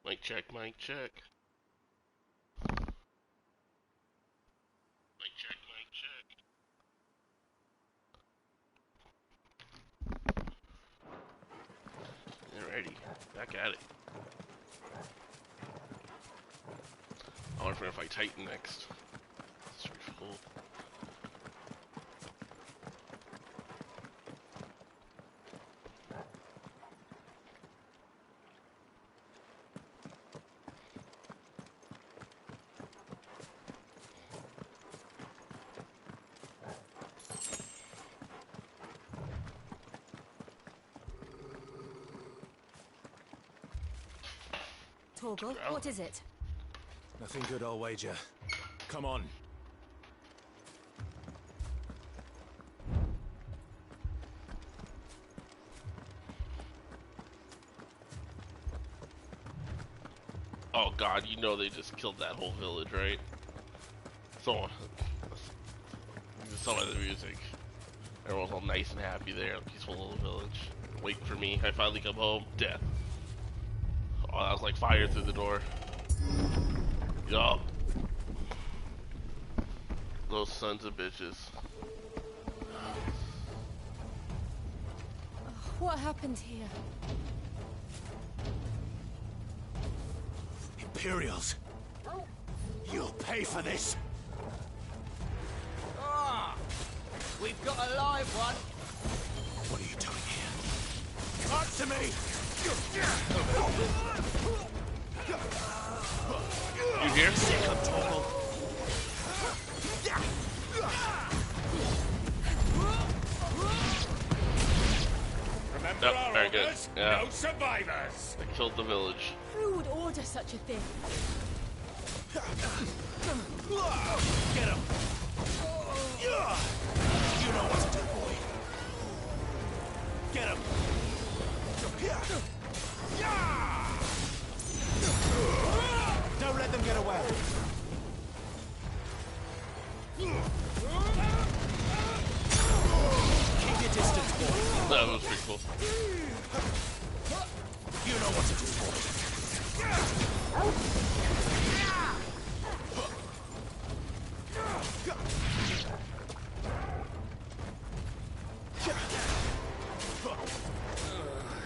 Mic check, mic check. Mic check, mic check. Alrighty, back at it. I wonder if we're gonna fight Titan next. This should be cool. Torgal, what is it? Nothing good, I'll wager. Come on. Oh god, you know they just killed that whole village, right? So, just saw by the music. Everyone's all nice and happy there, a peaceful little village. Waiting for me. I finally come home. Death. Oh, that was like fire through the door. Yup. Those sons of bitches. What happened here? Imperials! You'll pay for this! Ah! We've got a live one! What are you doing here? Up to me! You here? Sick of Torgal. Remember Yep, our very good. orders? Yeah. No survivors! They killed the village. Who would order such a thing? Get him! You know what to do, boy. Get him! Don't let them get away. Keep your distance, boy. That was pretty cool. You know what to do, boy.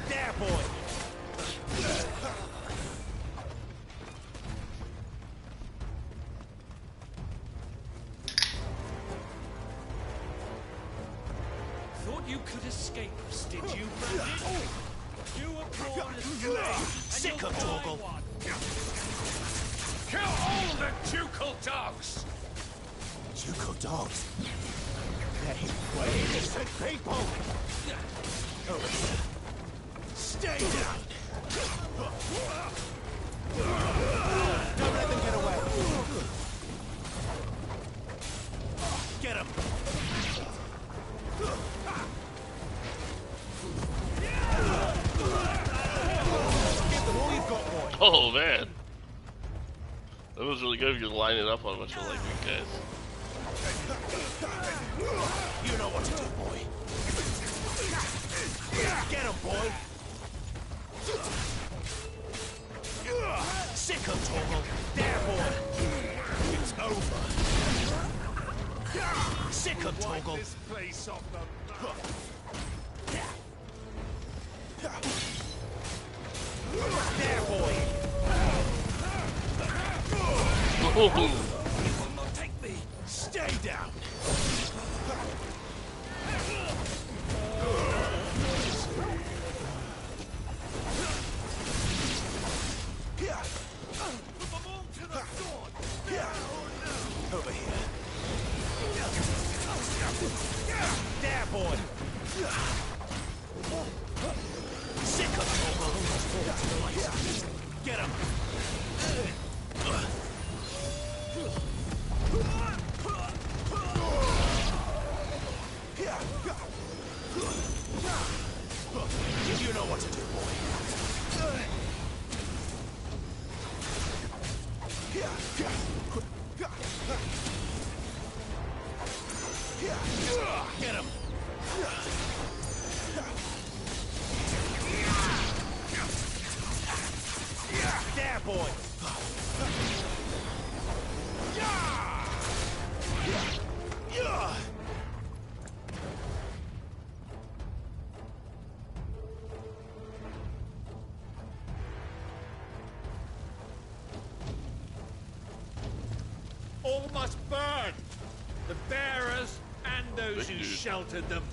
There, boy. Thought you could escape us, did you, bandit? You were born a slave, Sick and of you'll die Torgal. one. Kill all the ducal dogs! Juco dogs. They were innocent people. Over here. Stay down. Don't let them get away. Get him. Give them all you've got, boy. Oh man. That was really good if you line it up on a bunch of like weak guys. You know what to do, boy. Get him, boy. Sick of Torgal. There, boy. It's over. Sick of Wipe Torgal. this place off the map. There, boy. Ooh. You will not take me. Stay down. Over here. There, boy. Sick of Torgal. Get him. You know what to do, boy. Get him. There, boy! All must burn! The bearers and those who sheltered them.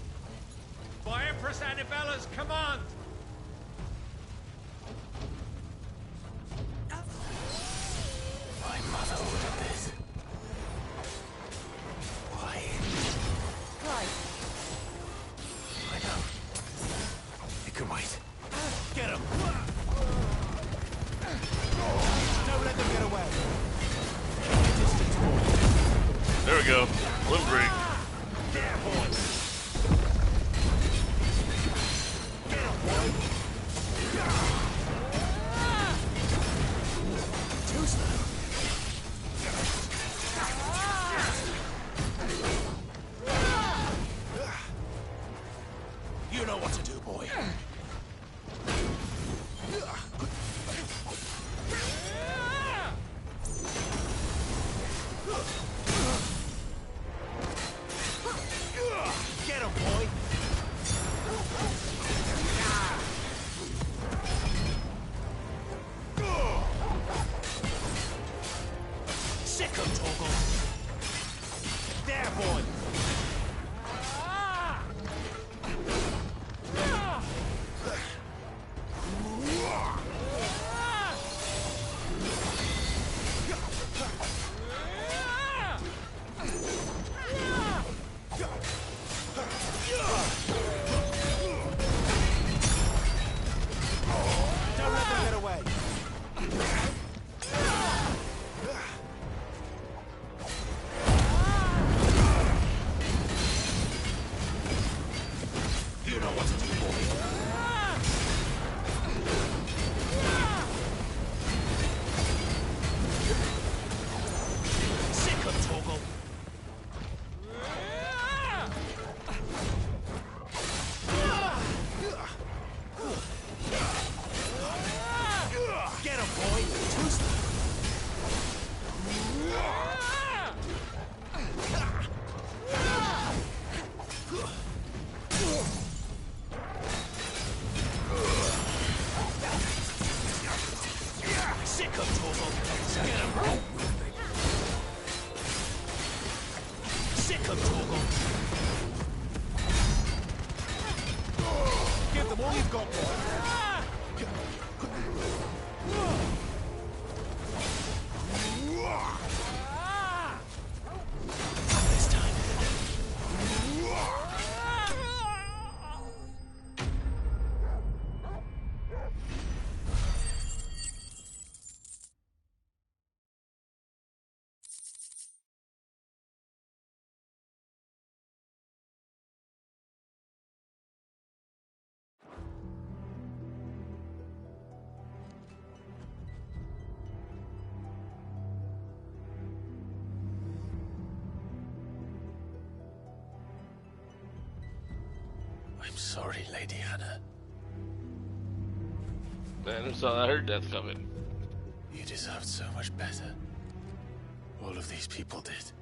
By Empress Annibella's command! My mother ordered this. Why? Clive, I know. It can wait. Get him! Don't let them get away. Distance, boy. There we go. Limb break. There, boy. Get him, boy. Too slow. You know what to do, boy. Get him, boy. Sick him, Torgal. There, boy. Don't let them get away. You know what to do, boy. Sick him, Torgal. Get him, boy. Too slow. Sick him, Torgal. Get him. Sick him, Torgal. Give them all you've got, boy. Not this time. I'm sorry, Lady Hannah. Man, who saw her death coming? You deserved so much better. All of these people did.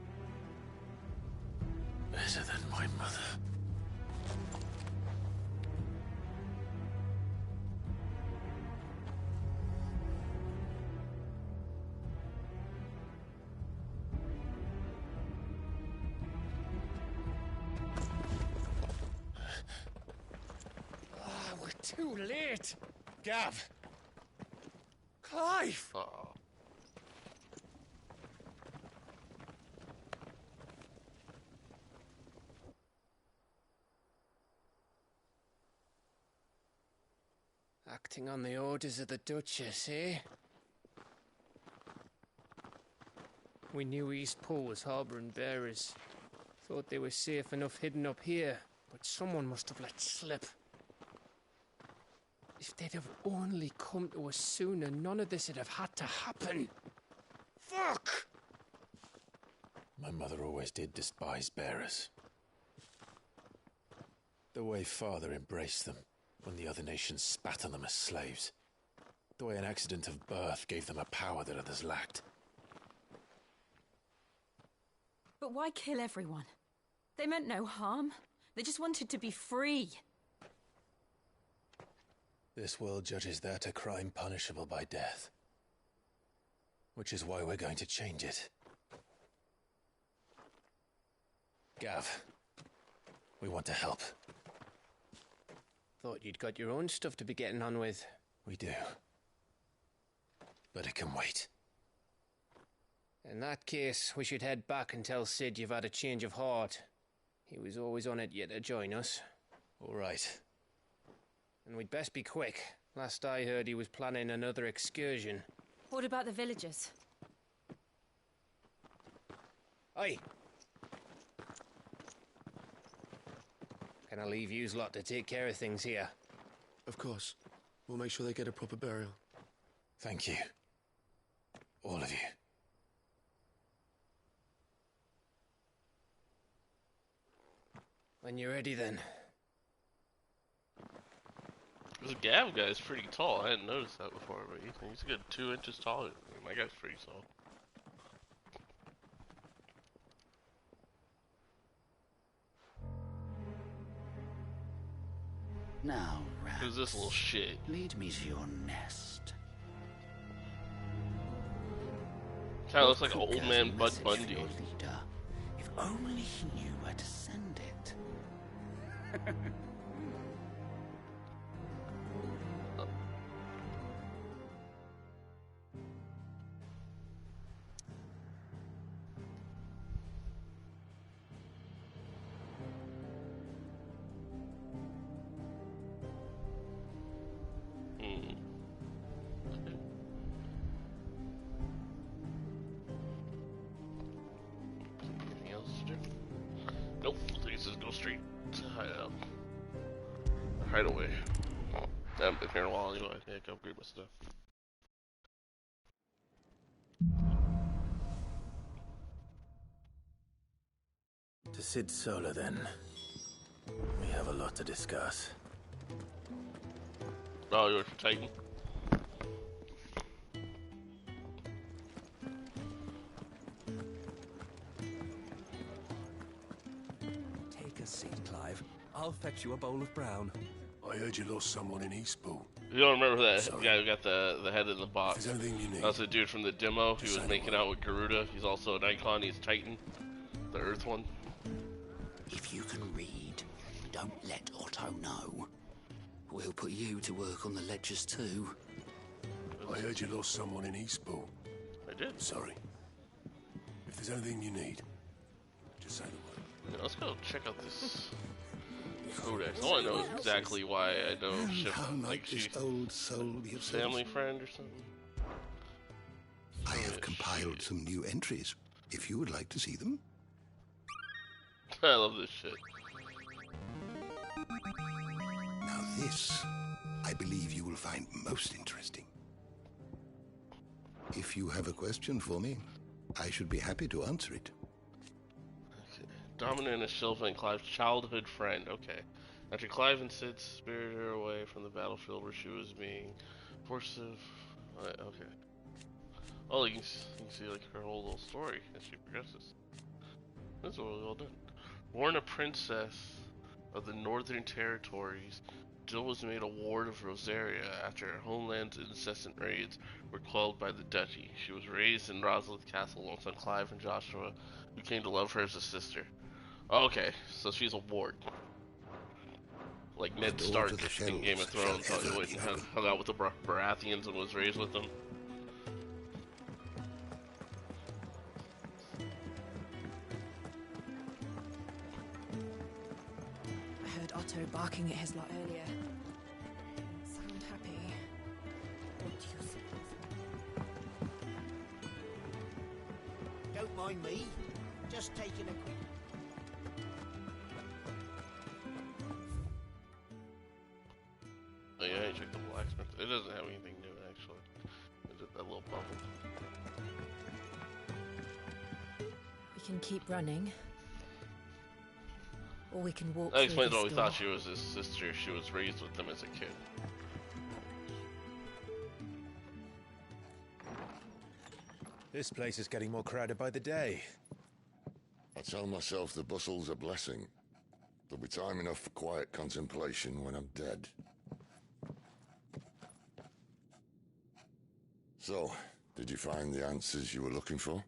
Better than my mother. We're too late. Gav. Clive. Uh-oh. Acting on the orders of the Duchess, eh? We knew East Pool was harbouring bearers. Thought they were safe enough hidden up here, but someone must have let slip. If they'd have only come to us sooner, none of this would have had to happen. Fuck! My mother always did despise bearers. The way Father embraced them when the other nations spat on them as slaves. The way an accident of birth gave them a power that others lacked. But why kill everyone? They meant no harm. They just wanted to be free. This world judges that a crime punishable by death. Which is why we're going to change it. Gav, we want to help. Thought you'd got your own stuff to be getting on with. We do. But it can wait. In that case, we should head back and tell Sid you've had a change of heart. He was always on it yet to join us. All right. And we'd best be quick. Last I heard, he was planning another excursion. What about the villagers? Aye. Can I leave yous lot to take care of things here? Of course. We'll make sure they get a proper burial. Thank you. All of you. When you're ready, then. The Gav guy's pretty tall. I hadn't noticed that before, but he's a good 2 inches taller than me. My guy's pretty tall. Now, rats, Who's this little shit? lead me to your nest. Kinda looks like an Cook old has man a Bud message for Bundy. your leader. If only he knew where to send it. Anything else to do? Nope. I think it says go straight to hideout. Hideaway. I haven't been here in a while anyway. I think I can upgrade my stuff. To Sid Solar, then. We have a lot to discuss. Oh, you're for Titan? Take a seat, Clive. I'll fetch you a bowl of brown. I heard you lost someone in Eastpool. You don't remember that Sorry. guy who got the head in the If box? there's anything you need, That's the dude from the demo. He Just was say making the out with Garuda. He's also an icon. He's Titan. The Earth one. If you can read, don't let Otto know. We'll put you to work on the ledgers too. I heard you lost someone in Eastpool. I did. Sorry. If there's anything you need, just say the word. Yeah, let's go check out this codex. I want to know exactly why I know Shift. How Like might this she's old soul be of service? family friend or something. I have yeah, compiled shit. some new entries, if you would like to see them. I love this shit. Now this, I believe you will find most interesting. If you have a question for me, I should be happy to answer it. Okay. Dominant is Silva and Clive's childhood friend. Okay. After Clive and Sid spirited her away from the battlefield where she was being forced to... okay. Oh, you can see like her whole little story as she progresses. That's really well done. Born a princess of the Northern Territories, Jill was made a ward of Rosaria after her homeland's incessant raids were quelled by the Duchy. She was raised in Roslith Castle alongside Clive and Joshua, who came to love her as a sister. Okay, so she's a ward. Like Ned The Stark Lord of the in Game of Shells Thrones, shall how he ever went be and happy. hung out with the Baratheons and was raised with them. I heard Otto barking at his lot earlier. Sound happy. What do you think? Don't mind me. Just taking a quick... Oh yeah, I checked the blacksmith. It doesn't have anything new actually. It's just that little bubble. We can keep running. Or we can walk That explains through why we this thought door. she was his sister. She was raised with them as a kid. This place is getting more crowded by the day. I tell myself the bustle's a blessing. There'll be time enough for quiet contemplation when I'm dead. So, did you find the answers you were looking for?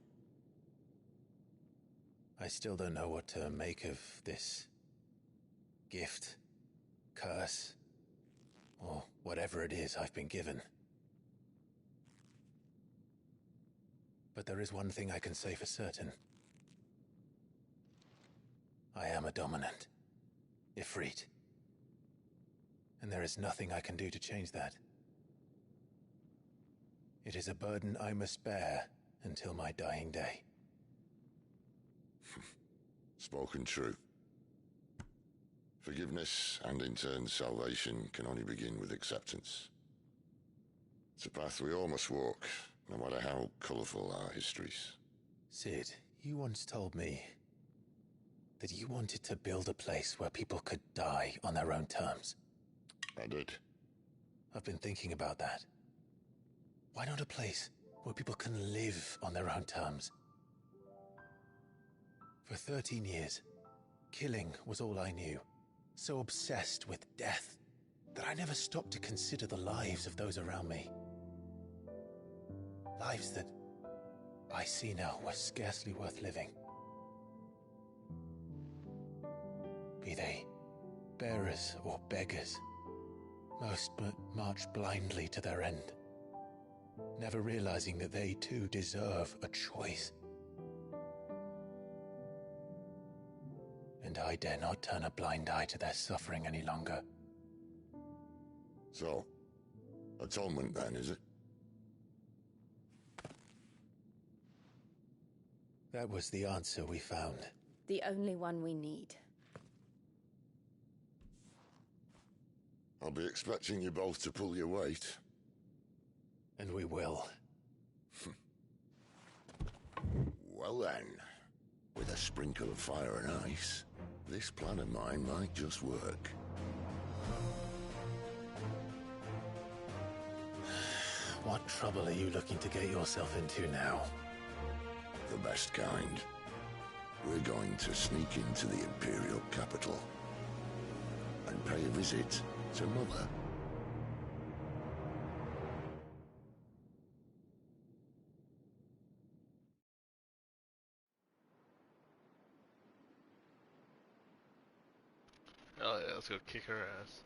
I still don't know what to make of this gift, curse, or whatever it is I've been given. But there is one thing I can say for certain. I am a dominant, Ifrit. And there is nothing I can do to change that. It is a burden I must bear until my dying day. Spoken true. Forgiveness, and in turn salvation, can only begin with acceptance. It's a path we all must walk, no matter how colourful our histories. Sid, you once told me that you wanted to build a place where people could die on their own terms. I did. I've been thinking about that. Why not a place where people can live on their own terms? For 13 years, killing was all I knew. So obsessed with death that I never stopped to consider the lives of those around me. Lives that I see now were scarcely worth living. Be they bearers or beggars, most march blindly to their end, never realizing that they too deserve a choice. And I dare not turn a blind eye to their suffering any longer. So, atonement then, is it? That was the answer we found. The only one we need. I'll be expecting you both to pull your weight. And we will. Well then, with a sprinkle of fire and ice, this plan of mine might just work. What trouble are you looking to get yourself into now? The best kind. We're going to sneak into the Imperial capital and pay a visit to Mother. Oh yeah, let's go kick her ass.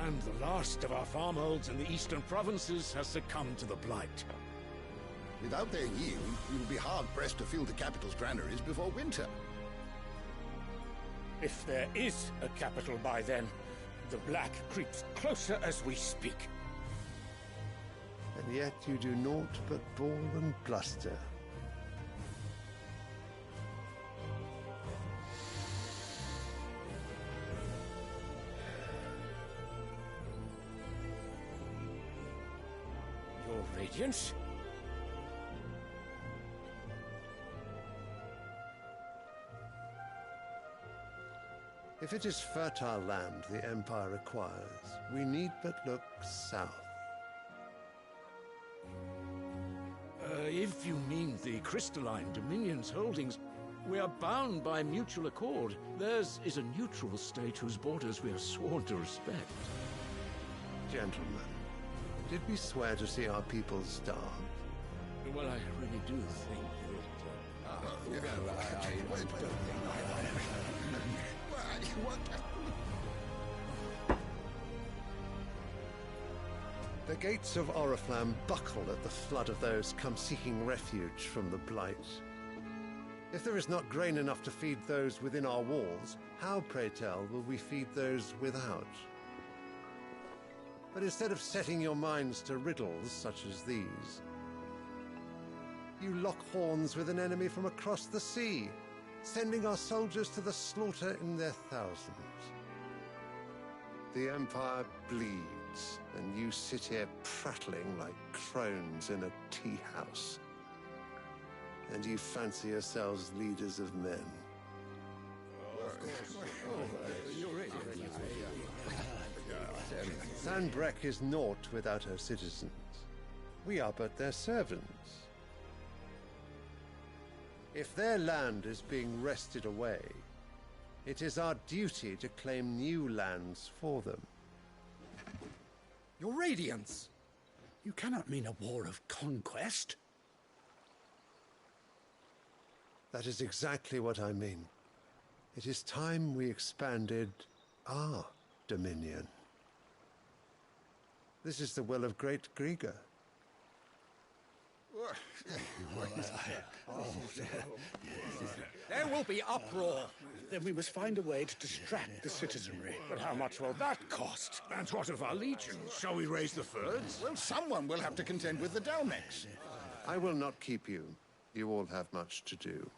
And the last of our farmholds in the eastern provinces has succumbed to the blight. Without their yield, we will be hard-pressed to fill the capital's granaries before winter. If there is a capital by then, the black creeps closer as we speak. And yet you do naught but bawl and bluster. Your Radiance? If it is fertile land the Empire requires, we need but look south. If you mean the crystalline Dominion's holdings, we are bound by mutual accord. Theirs is a neutral state whose borders we are sworn to respect. Gentlemen, did we swear to see our people starve? Well, I really do think that... The gates of Oriflamme buckle at the flood of those come seeking refuge from the blight. If there is not grain enough to feed those within our walls, how, pray tell, will we feed those without? But instead of setting your minds to riddles such as these, you lock horns with an enemy from across the sea, sending our soldiers to the slaughter in their thousands. The Empire bleeds, and you sit here prattling like crones in a tea house. And you fancy yourselves leaders of men. Of course. You're right. Sanbreque is naught without her citizens. We are but their servants. If their land is being wrested away, it is our duty to claim new lands for them. Your Radiance! You cannot mean a war of conquest. That is exactly what I mean. It is time we expanded our dominion. This is the will of great Grieger. There will be uproar. Then we must find a way to distract the citizenry. But how much will that cost? And what of our legions? Shall we raise the furs? Well, someone will have to contend with the Dalmex. I will not keep you. You all have much to do.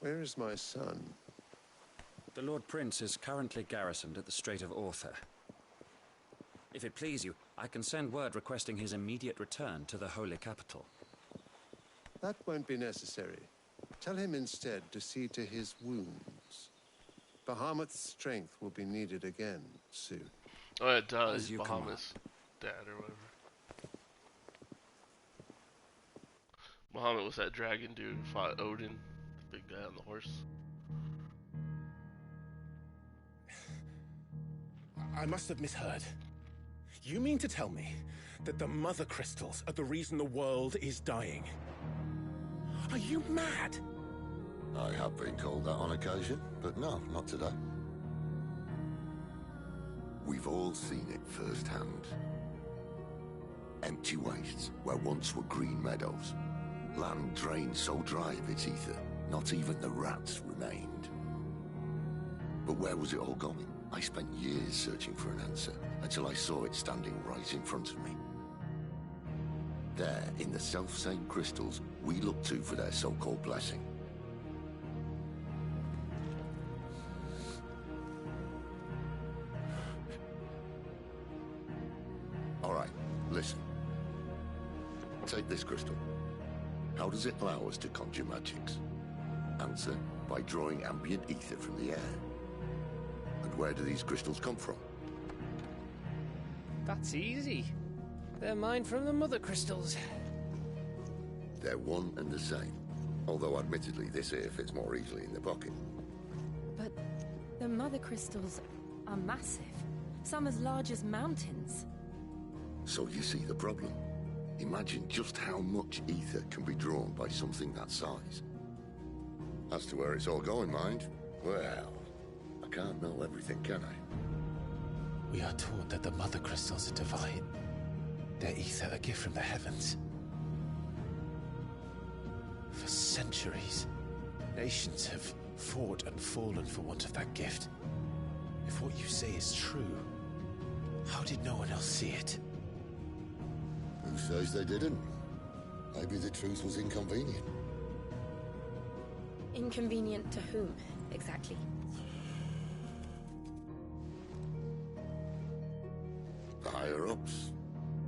Where is my son? The Lord Prince is currently garrisoned at the Strait of Arthur. If it please you, I can send word requesting his immediate return to the Holy Capital. That won't be necessary. Tell him instead to see to his wounds. Bahamut's strength will be needed again soon. Oh, it does. Bahamut's dad or whatever. Bahamut was that dragon dude who fought Odin, the big guy on the horse. I must have misheard. You mean to tell me that the Mother Crystals are the reason the world is dying? Are you mad? I have been called that on occasion, but no, not today. We've all seen it firsthand. Empty wastes where once were green meadows. Land drained so dry of its ether, not even the rats remained. But where was it all going? I spent years searching for an answer, until I saw it standing right in front of me. There, in the self-same crystals we look to for their so-called blessing. All right, listen. Take this crystal. How does it allow us to conjure magics? Answer, by drawing ambient ether from the air. And where do these crystals come from? That's easy. They're mined from the Mother Crystals. They're one and the same. Although admittedly this here fits more easily in the pocket. But the Mother Crystals are massive. Some as large as mountains. So you see the problem. Imagine just how much ether can be drawn by something that size. As to where it's all going, mind, well, I can't know everything, can I? We are taught that the Mother Crystals are divine. Their ether a gift from the heavens. For centuries, nations have fought and fallen for want of that gift. If what you say is true, how did no one else see it? Who says they didn't? Maybe the truth was inconvenient. Inconvenient to whom, exactly? The higher-ups?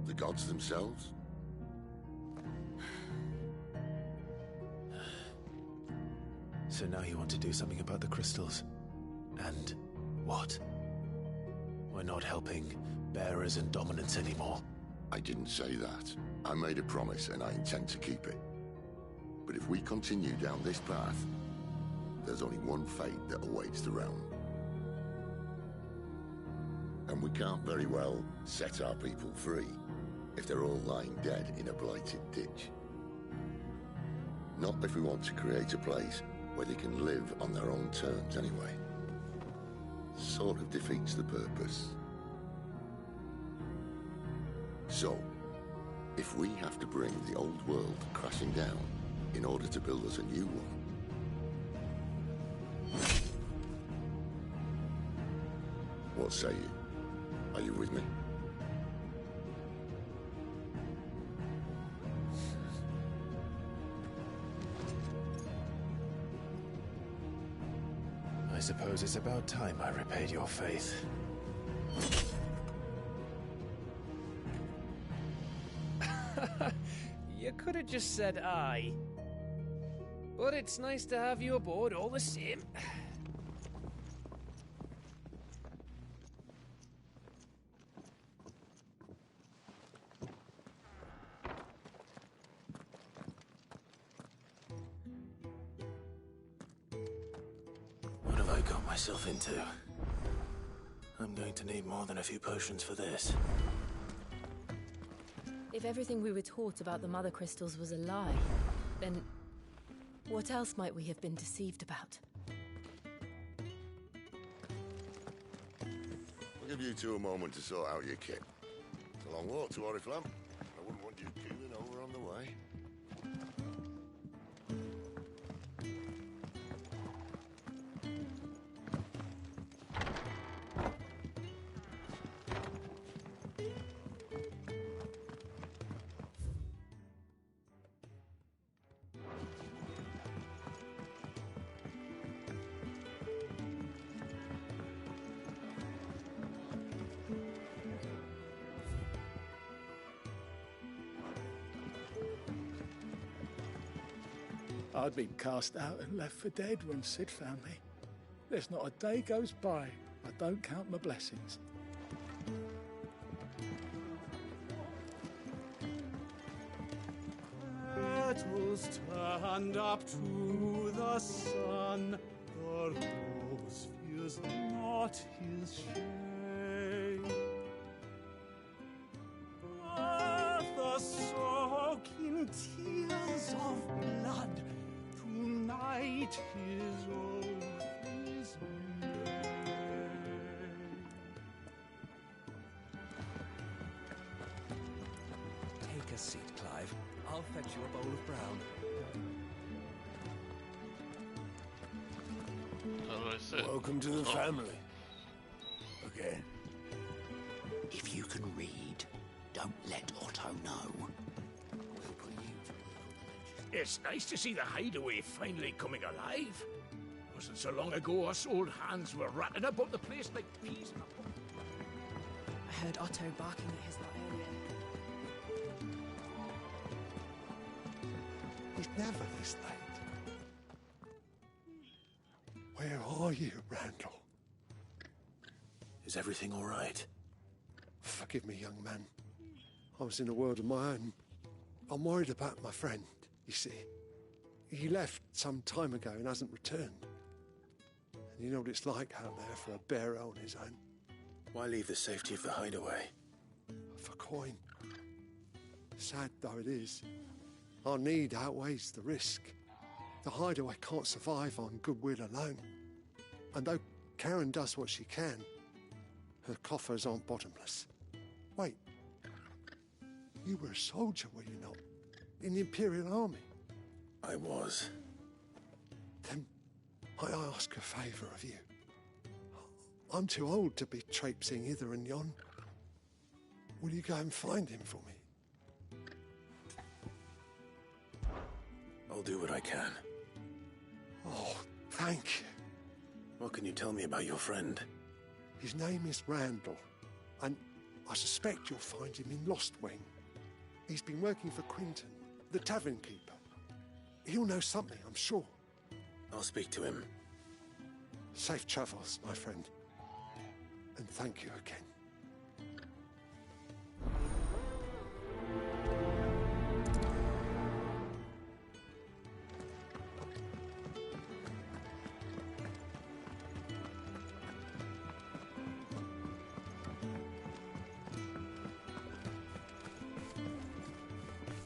The gods themselves? So now you want to do something about the crystals? And what? We're not helping bearers and dominants anymore. I didn't say that. I made a promise and I intend to keep it. But if we continue down this path, there's only one fate that awaits the realm. And we can't very well set our people free if they're all lying dead in a blighted ditch. Not if we want to create a place where they can live on their own terms anyway. Sort of defeats the purpose. So, if we have to bring the old world crashing down in order to build us a new one, what say you? Are you with me? I suppose it's about time I repaid your faith. You could have just said aye. But it's nice to have you aboard all the same. What have I got myself into? I'm going to need more than a few potions for this. If everything we were taught about the Mother Crystals was a lie, then what else might we have been deceived about? I'll give you two a moment to sort out your kit. It's a long walk to Oriflamme. I wouldn't want you keeling over on the way. I'd been cast out and left for dead when Sid found me. There's not a day goes by I don't count my blessings. Petals turned up to the sun, the rose fears not his shade. Earth soak in tears of blood, tonight his oath is made. Take a seat, Clive. I'll fetch you a bowl of brown. How do I say? Welcome to the family. Again. If you can read, don't let Otto know. We'll put you to work on the ledger. It's nice to see the hideaway finally coming alive. Wasn't so long ago us old hands were ratting about the place like peas in a pod. I heard Otto barking at his lot earlier. He's never this late. Where are you, Randall? Is everything all right? Forgive me, young man. I was in a world of my own. I'm worried about my friend, you see. He left some time ago and hasn't returned. And you know what it's like out there for a bearer on his own. Why leave the safety of the hideaway? For coin. Sad though it is, our need outweighs the risk. The hideaway can't survive on goodwill alone. And though Karen does what she can, her coffers aren't bottomless. Wait, you were a soldier, were you not? In the Imperial Army? I was. Then I ask a favour of you. I'm too old to be traipsing hither and yon. Will you go and find him for me? I'll do what I can. Oh, thank you. What can you tell me about your friend? His name is Randall, and I suspect you'll find him in Lost Wing. He's been working for Quinton, the tavern keeper. He'll know something, I'm sure. I'll speak to him. Safe travels, my friend. And thank you again.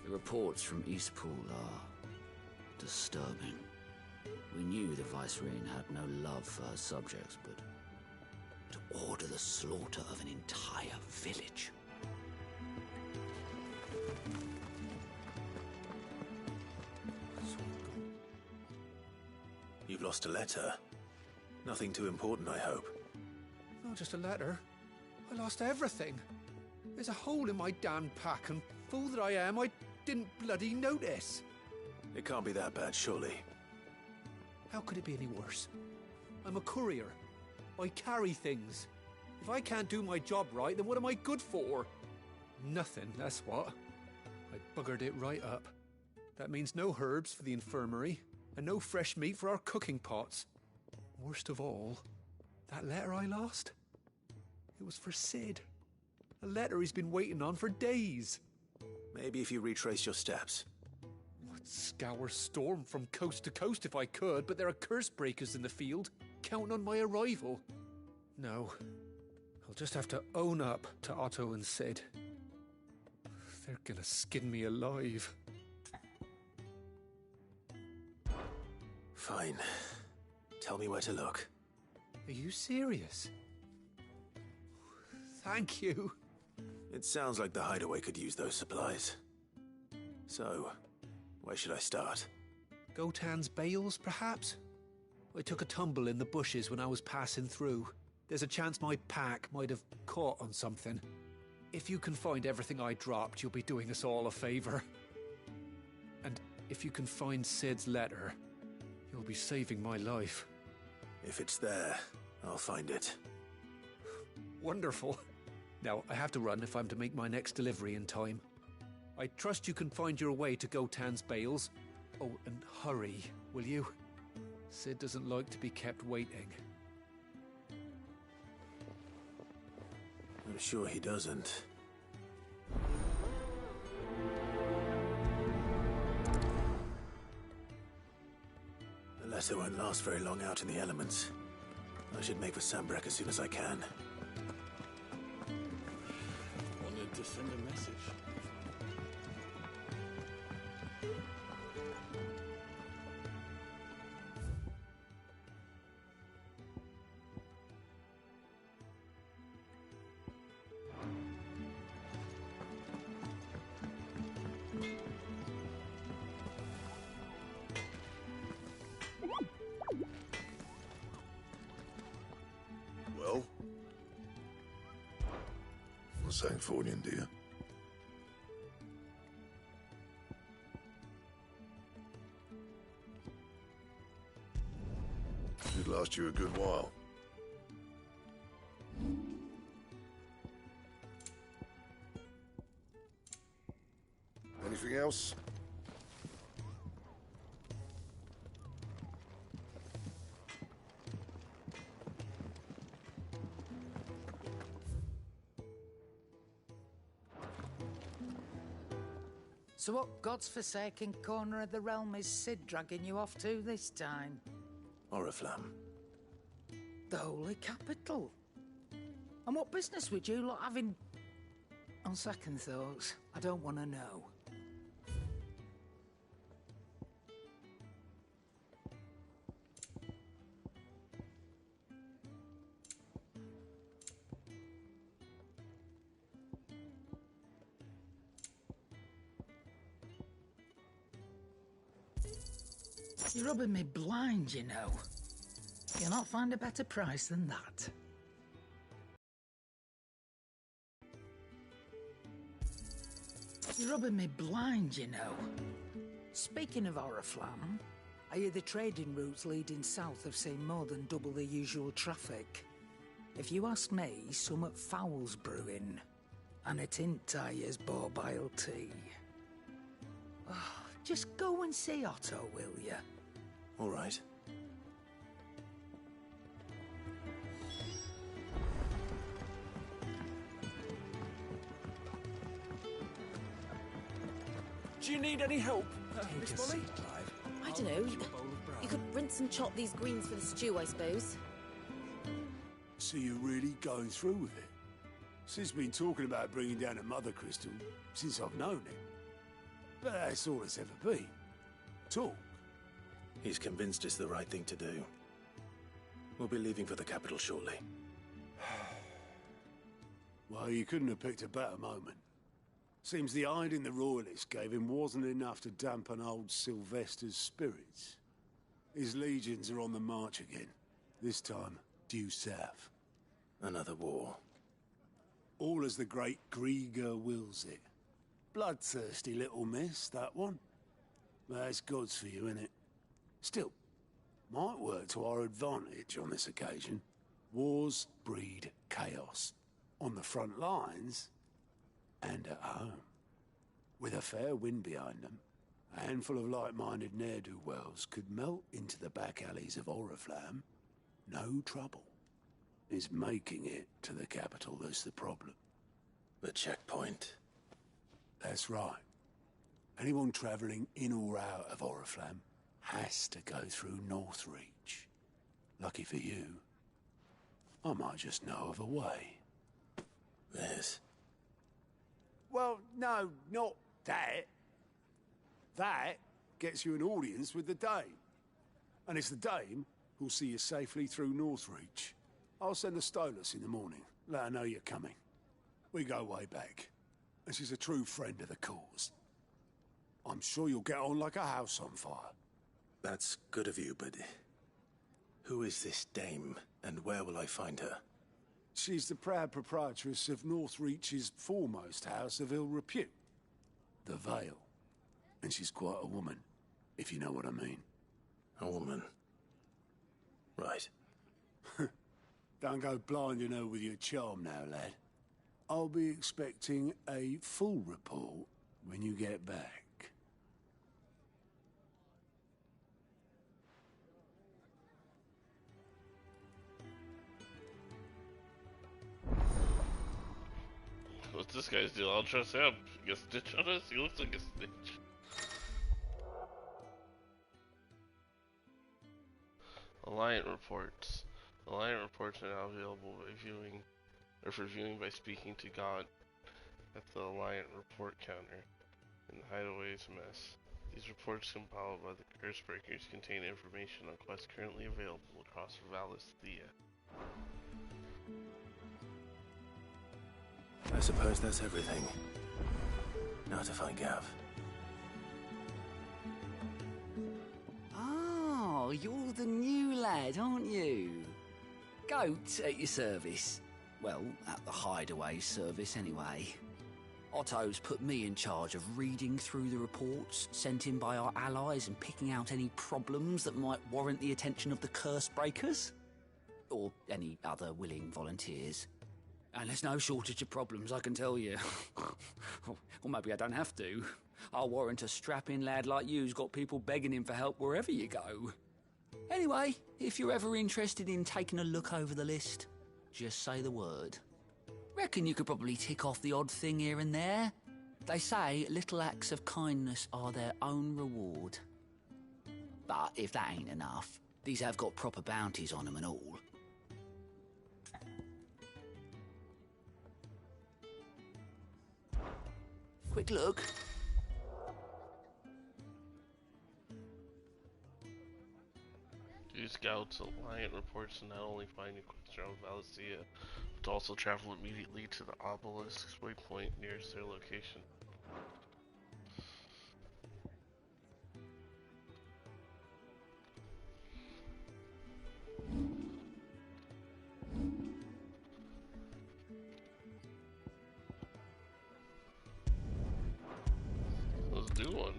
The reports from Eastpool are disturbing. We knew the Vicereine had no love for her subjects, but to order the slaughter of an entire village. You've lost a letter. Nothing too important, I hope. Not just a letter. I lost everything. There's a hole in my damn pack, and fool that I am, I didn't bloody notice. It can't be that bad, surely. How could it be any worse? I'm a courier. I carry things. If I can't do my job right, then what am I good for? Nothing, that's what. I buggered it right up. That means no herbs for the infirmary, and no fresh meat for our cooking pots. Worst of all, that letter I lost? It was for Sid. A letter he's been waiting on for days. Maybe if you retrace your steps. I'd scour Storm from coast to coast if I could, but there are curse breakers in the field, counting on my arrival. No, I'll just have to own up to Otto and Sid. They're gonna skin me alive. Fine. Tell me where to look. Are you serious? Thank you. It sounds like the hideaway could use those supplies. So, where should I start? Gotan's bales, perhaps? I took a tumble in the bushes when I was passing through. There's a chance my pack might have caught on something. If you can find everything I dropped, you'll be doing us all a favor. And if you can find Sid's letter, you'll be saving my life. If it's there, I'll find it. Wonderful. Now, I have to run if I'm to make my next delivery in time. I trust you can find your way to Gotan's bales. Oh, and hurry, will you? Sid doesn't like to be kept waiting. I'm sure he doesn't. The letter won't last very long out in the elements. I should make for Sambrek as soon as I can. Wanted to send a message. Well? What's Sanfordine, dear? Should last you a good while. Anything else? So what God's forsaken corner of the realm is Sid dragging you off to this time? Oriflamme. The Holy Capital. And what business would you lot have in... On second thoughts, I don't want to know. You're rubbing me blind, you know. You'll not find a better price than that. You're rubbing me blind, you know. Speaking of Oriflamme, I hear the trading routes leading south have seen more than double the usual traffic. If you ask me, summat foul's brewing. And it ain't Tyre's borbile tea. Oh, just go and see Otto, will you? All right. Do you need any help, Miss Molly? I don't know. You could rinse and chop these greens for the stew, I suppose. So you're really going through with it? Sid's been talking about bringing down a mother crystal since I've known him. But that's all it's ever been. Talk. He's convinced it's the right thing to do. We'll be leaving for the capital shortly. Well, you couldn't have picked a better moment. Seems the hiding the Royalists gave him wasn't enough to dampen old Sylvester's spirits. His legions are on the march again. This time, due south. Another war. All as the great Grieger wills it. Bloodthirsty little miss, that one. But that's God's for you, innit? Still, might work to our advantage on this occasion. Wars breed chaos. On the front lines and at home. With a fair wind behind them, a handful of like-minded ne'er-do-wells could melt into the back alleys of Oriflamme. No trouble. It's making it to the capital that's the problem. The checkpoint. That's right. Anyone travelling in or out of Oriflamme has to go through Northreach. Lucky for you, I might just know of a way. This? Well, no, not that. That gets you an audience with the Dame. And it's the Dame who'll see you safely through Northreach. I'll send the Stolas in the morning. Let her know you're coming. We go way back. And she's a true friend of the cause. I'm sure you'll get on like a house on fire. That's good of you, but who is this Dame, and where will I find her? She's the proud proprietress of Northreach's foremost house of ill repute, the Vale. And she's quite a woman, if you know what I mean. A woman? Right. Don't go blinding her with your charm now, lad. I'll be expecting a full report when you get back. What's this guy's deal? I'll trust him. You got a stitch on us? He looks like a stitch. Alliant reports. Alliant reports are now available by viewing, or for viewing by speaking to God at the Alliant report counter in the Hideaway's mess. These reports compiled by the Cursebreakers contain information on quests currently available across Valisthea. I suppose that's everything. Now to find Gav. Oh, you're the new lad, aren't you? Goat at your service. Well, at the Hideaway service anyway. Otto's put me in charge of reading through the reports sent in by our allies and picking out any problems that might warrant the attention of the Cursebreakers. Or any other willing volunteers. And there's no shortage of problems, I can tell you. Or maybe I don't have to. I'll warrant a strapping lad like you's got people begging him for help wherever you go. Anyway, if you're ever interested in taking a look over the list, just say the word. Reckon you could probably tick off the odd thing here and there. They say little acts of kindness are their own reward. But if that ain't enough, these have got proper bounties on them and all. Quick look. Two scouts Alliant reports to not only find a quest around Valisthea, but to also travel immediately to the obelisk's waypoint nearest their location. Let's do one.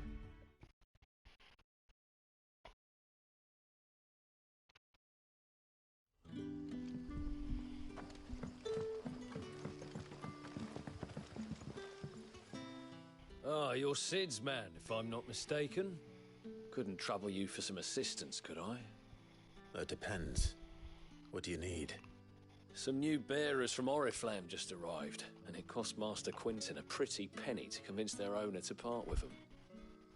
Ah, you're Sid's man, if I'm not mistaken. Couldn't trouble you for some assistance, could I? That depends. What do you need? Some new bearers from Oriflamme just arrived, and it cost Master Quinton a pretty penny to convince their owner to part with them.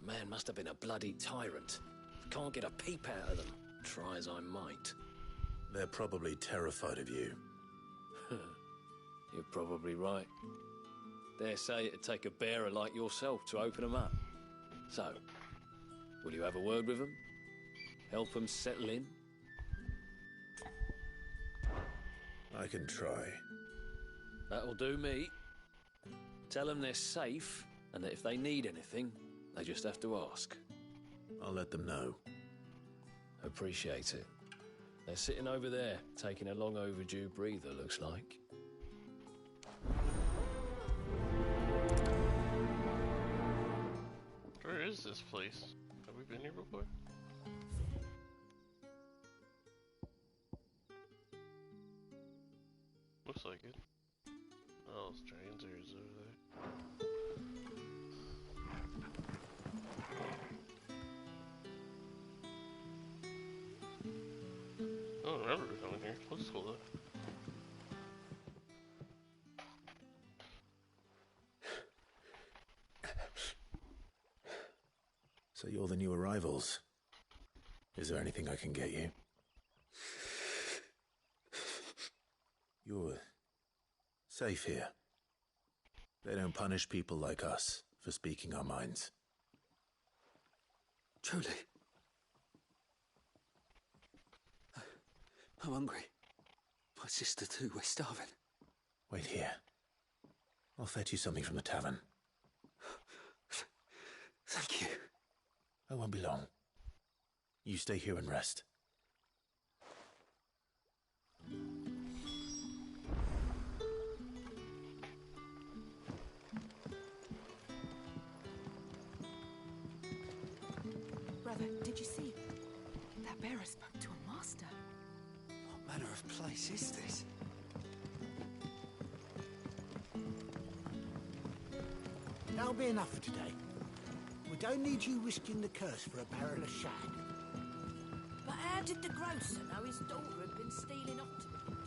Man must have been a bloody tyrant. Can't get a peep out of them, try as I might. They're probably terrified of you. You're probably right. Dare say it'd take a bearer like yourself to open them up. So, will you have a word with them? Help them settle in? I can try. That'll do me. Tell them they're safe, and that if they need anything, they just have to ask. I'll let them know. Appreciate it. They're sitting over there, taking a long overdue breather, looks like. Where is this place? Have we been here before? like it. Oh, strangers over there. I don't remember coming here. Looks cool though. So you're the new arrivals. Is there anything I can get you? You're safe here. They don't punish people like us for speaking our minds. Truly. I'm hungry. My sister too, we're starving. Wait here. I'll fetch you something from the tavern. Thank you. I won't be long. You stay here and rest. Brother, did you see? That bearer spoke to a master. What manner of place is this? That'll be enough for today. We don't need you risking the curse for a barrel of shag. But how did the grocer know his daughter had been stealing off to him?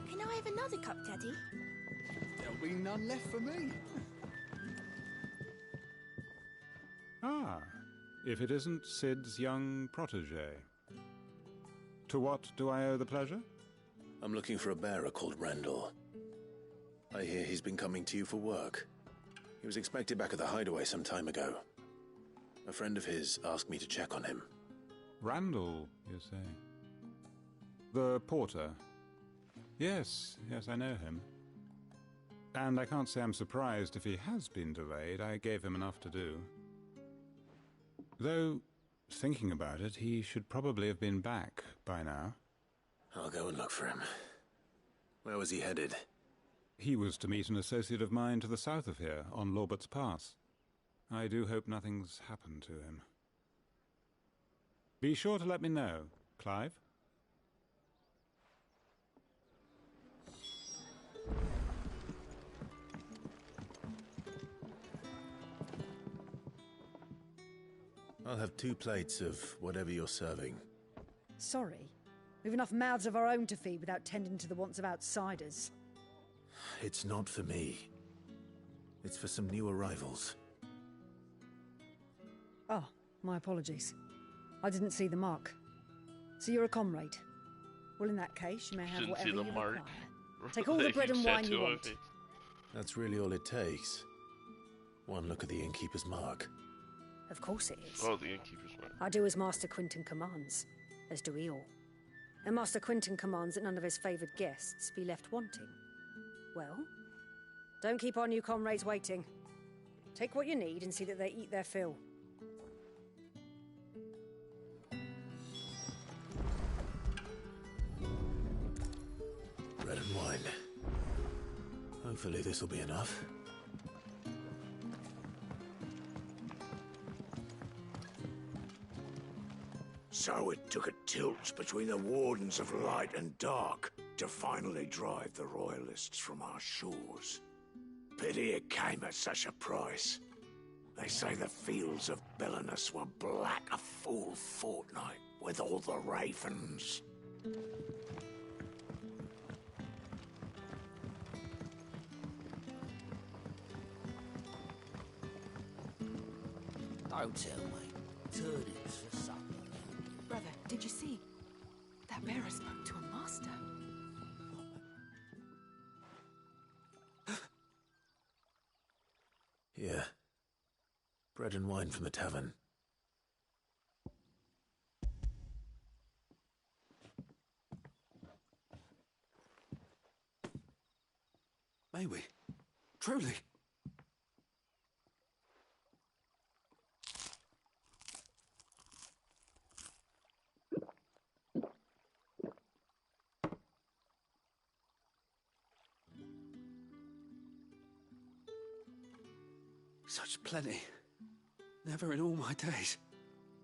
Can I have another cup, Daddy? There'll be none left for me. Ah, if it isn't Sid's young protege. To what do I owe the pleasure? I'm looking for a bearer called Randall. I hear he's been coming to you for work. He was expected back at the hideaway some time ago. A friend of his asked me to check on him. Randall, you say? The porter? Yes, I know him. And I can't say I'm surprised if he has been delayed. I gave him enough to do. Though, thinking about it, he should probably have been back by now. I'll go and look for him. Where was he headed? He was to meet an associate of mine to the south of here, on Lorbert's Pass. I do hope nothing's happened to him. Be sure to let me know, Clive. I'll have 2 plates of whatever you're serving. Sorry. We've enough mouths of our own to feed without tending to the wants of outsiders. It's not for me. It's for some new arrivals. Oh, my apologies. I didn't see the mark. So you're a comrade. Well, in that case, you may have Didn't whatever see the you mark. require. Take all the bread and wine you want. That's really all it takes. One look at the innkeeper's mark. Of course it is. Oh, the innkeeper's mark. I do as Master Quinton commands, as do we all. And Master Quinton commands that none of his favoured guests be left wanting. Well, don't keep our new comrades waiting. Take what you need and see that they eat their fill. Bread and wine. Hopefully this'll be enough. So it took a tilt between the Wardens of Light and Dark to finally drive the Royalists from our shores. Pity it came at such a price. They say the fields of Belenus were black a full fortnight with all the ravens. Don't tell me. Turnips for supper. Brother, did you see? That bearer spoke to a master. Here. Bread and wine from the tavern. May we? Truly? Such plenty. Never in all my days.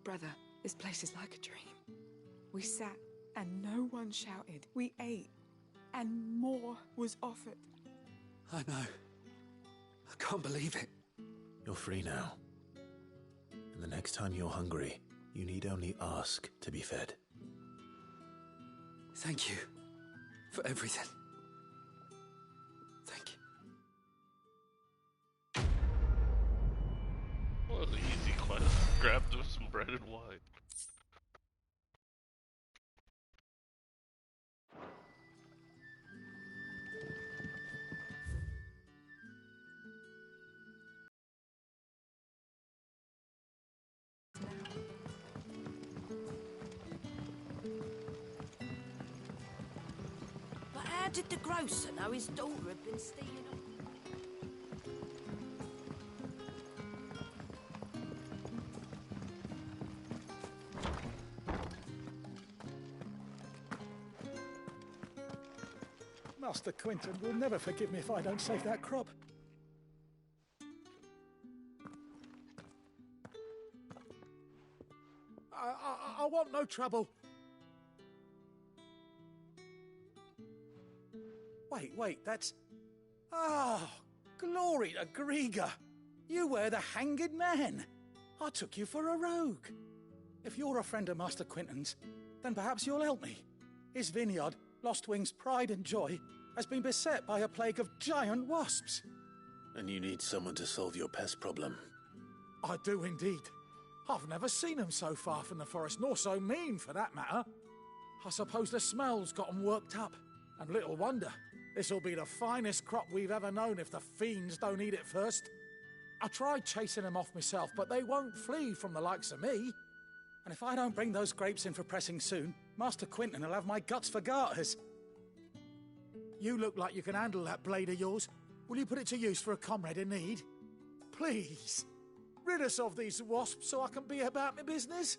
Brother, this place is like a dream. We sat and no one shouted. We ate and more was offered. I know. I can't believe it. You're free now. And the next time you're hungry, you need only ask to be fed. Thank you for everything. Thank you. Well, it was an easy quest. Grabbed him some bread and wine. But how did the grocer know his daughter had been stealing them? Master Quinton will never forgive me if I don't save that crop. I want no trouble. Wait, that's... Ah, glory to Grieger. You were the hanged man. I took you for a rogue. If you're a friend of Master Quinton's, then perhaps you'll help me. His vineyard, Lostwing's pride and joy, has been beset by a plague of giant wasps. And you need someone to solve your pest problem. I do indeed. I've never seen them so far from the forest, nor so mean, for that matter. I suppose the smell's got 'em worked up. And little wonder. This'll be the finest crop we've ever known if the fiends don't eat it first. I tried chasing them off myself, but they won't flee from the likes of me. And if I don't bring those grapes in for pressing soon, Master Quinton will have my guts for garters. You look like you can handle that blade of yours. Will you put it to use for a comrade in need? Please, rid us of these wasps so I can be about my business.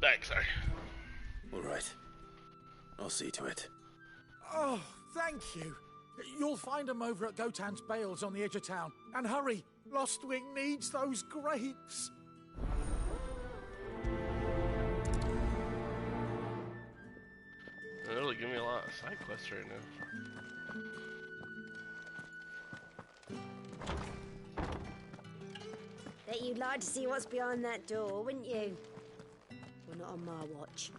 Back, sorry. All right. I'll see to it. Oh, thank you. You'll find them over at Gotan's Bales on the edge of town. And hurry, Lostwing needs those grapes. They're really giving me a lot of side quests right now. Bet you'd like to see what's behind that door, wouldn't you? Well, not on my watch.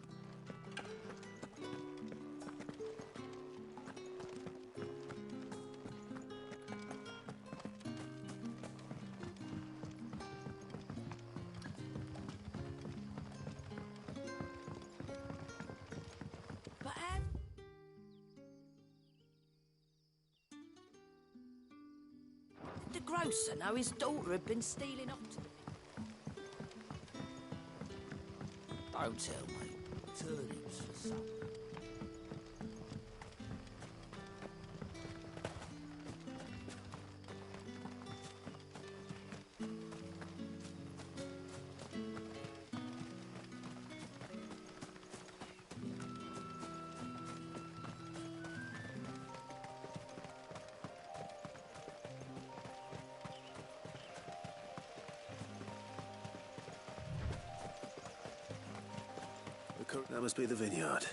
grocer know his daughter had been stealing off to... Don't tell me. Turnips for supper. That must be the vineyard.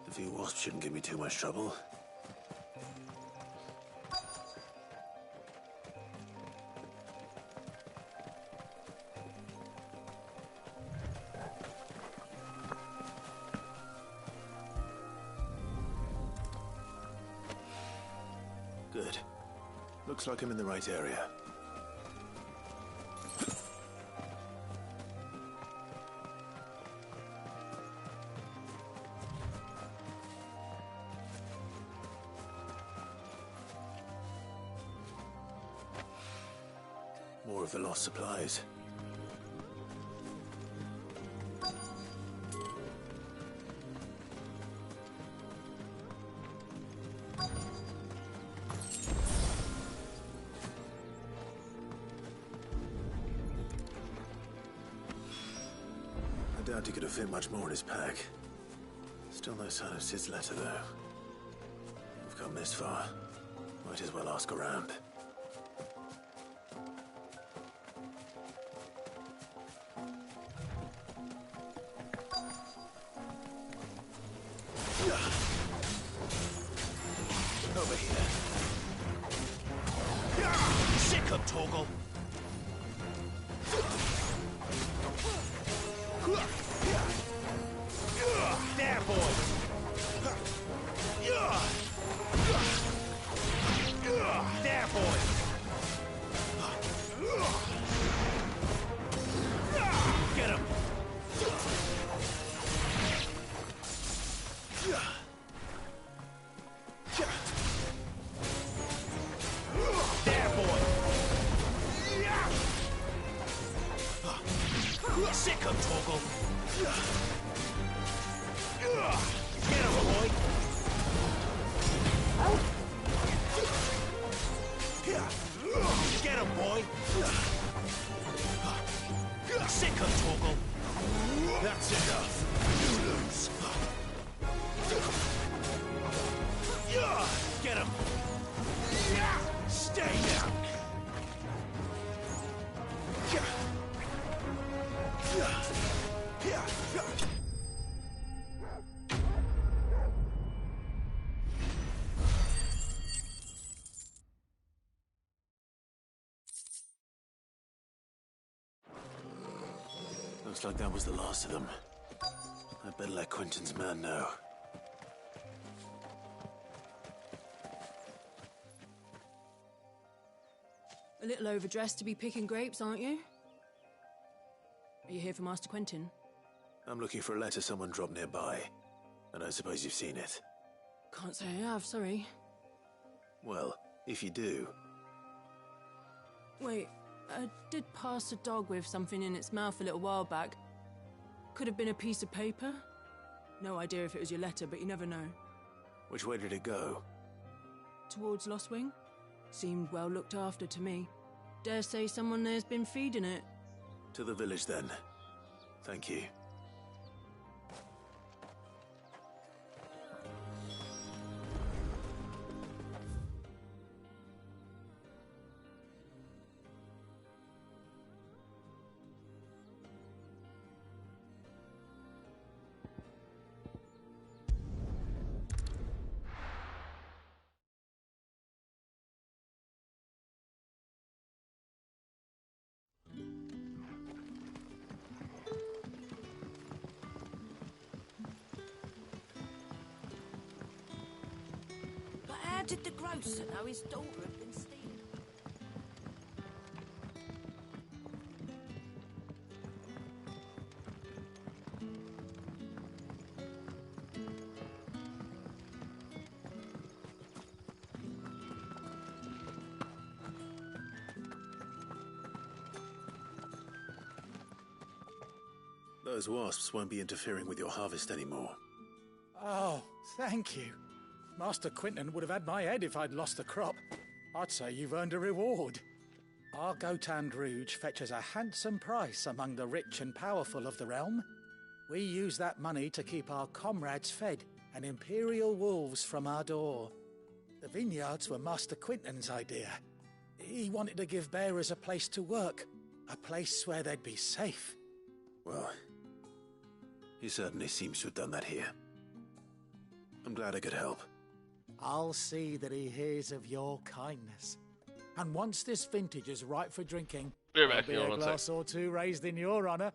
A few wasps shouldn't give me too much trouble. Good. Looks like I'm in the right area. More of the lost supplies. I doubt he could have fit much more in his pack. Still no sign of Sid's letter, though. We've come this far. Might as well ask around. Over here. Sick of Torgal. There, boys. There, boys. Get him. There, boy. Sick of Torgal. Get him, boy. Get him, boy. Sick of Torgal. That's enough. You lose. Get him. Stay down. Looks like that was the last of them. I'd better let Quentin's man know. A little overdressed to be picking grapes, aren't you? Are you here for Master Quentin? I'm looking for a letter someone dropped nearby, and I suppose you've seen it. Can't say I have, sorry. Well, if you do... Wait, I did pass a dog with something in its mouth a little while back. Could have been a piece of paper. No idea if it was your letter, but you never know. Which way did it go? Towards Lost Wing? Seemed well looked after to me. Dare say someone there's been feeding it. To the village, then. Thank you. How did the grocer know his daughter had been stealing? Those wasps won't be interfering with your harvest anymore. Oh, thank you. Master Quinton would have had my head if I'd lost the crop. I'd say you've earned a reward. Our Gotand Rouge fetches a handsome price among the rich and powerful of the realm. We use that money to keep our comrades fed and imperial wolves from our door. The vineyards were Master Quinton's idea. He wanted to give bearers a place to work, a place where they'd be safe. Well, he certainly seems to have done that here. I'm glad I could help. I'll see that he hears of your kindness. And once this vintage is ripe for drinking, there'll be a glass or two raised in your honor.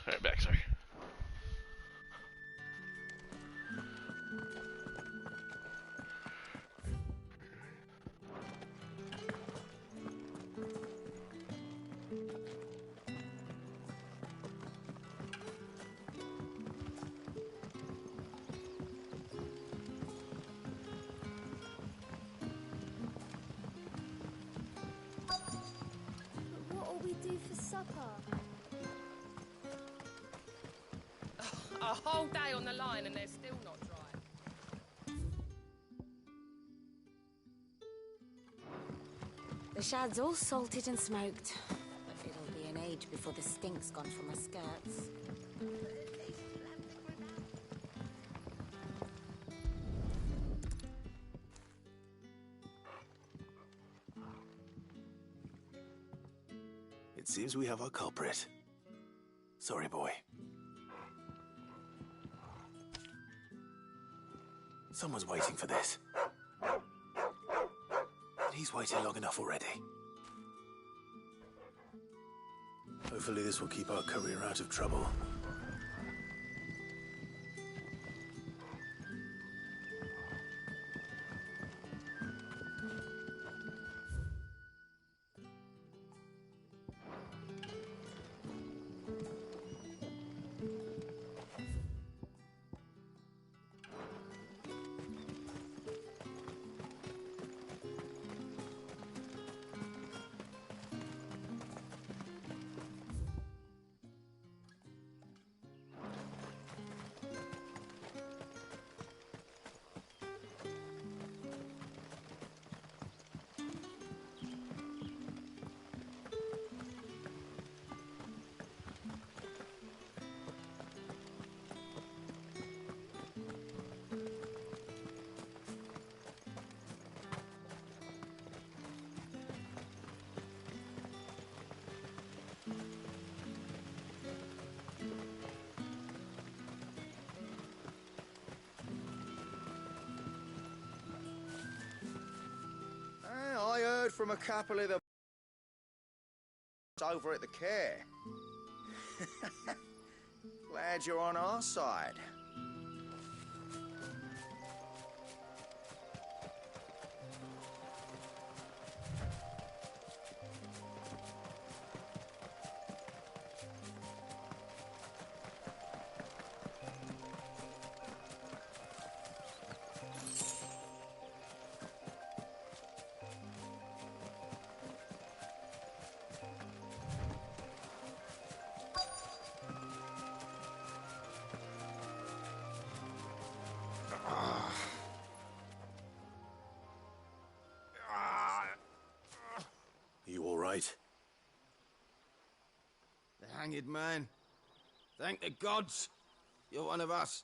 Alright, back, sorry. What'll we do for supper? A whole day on the line and they're still not dry. The shad's all salted and smoked. But it'll be an age before the stink's gone from my skirts. It seems we have our culprit. Sorry, boy. Someone's waiting for this. He's waited long enough already. Hopefully this will keep our courier out of trouble. from a couple of the over at the care. Glad you're on our side. You all right? The hanged man. Thank the gods. You're one of us.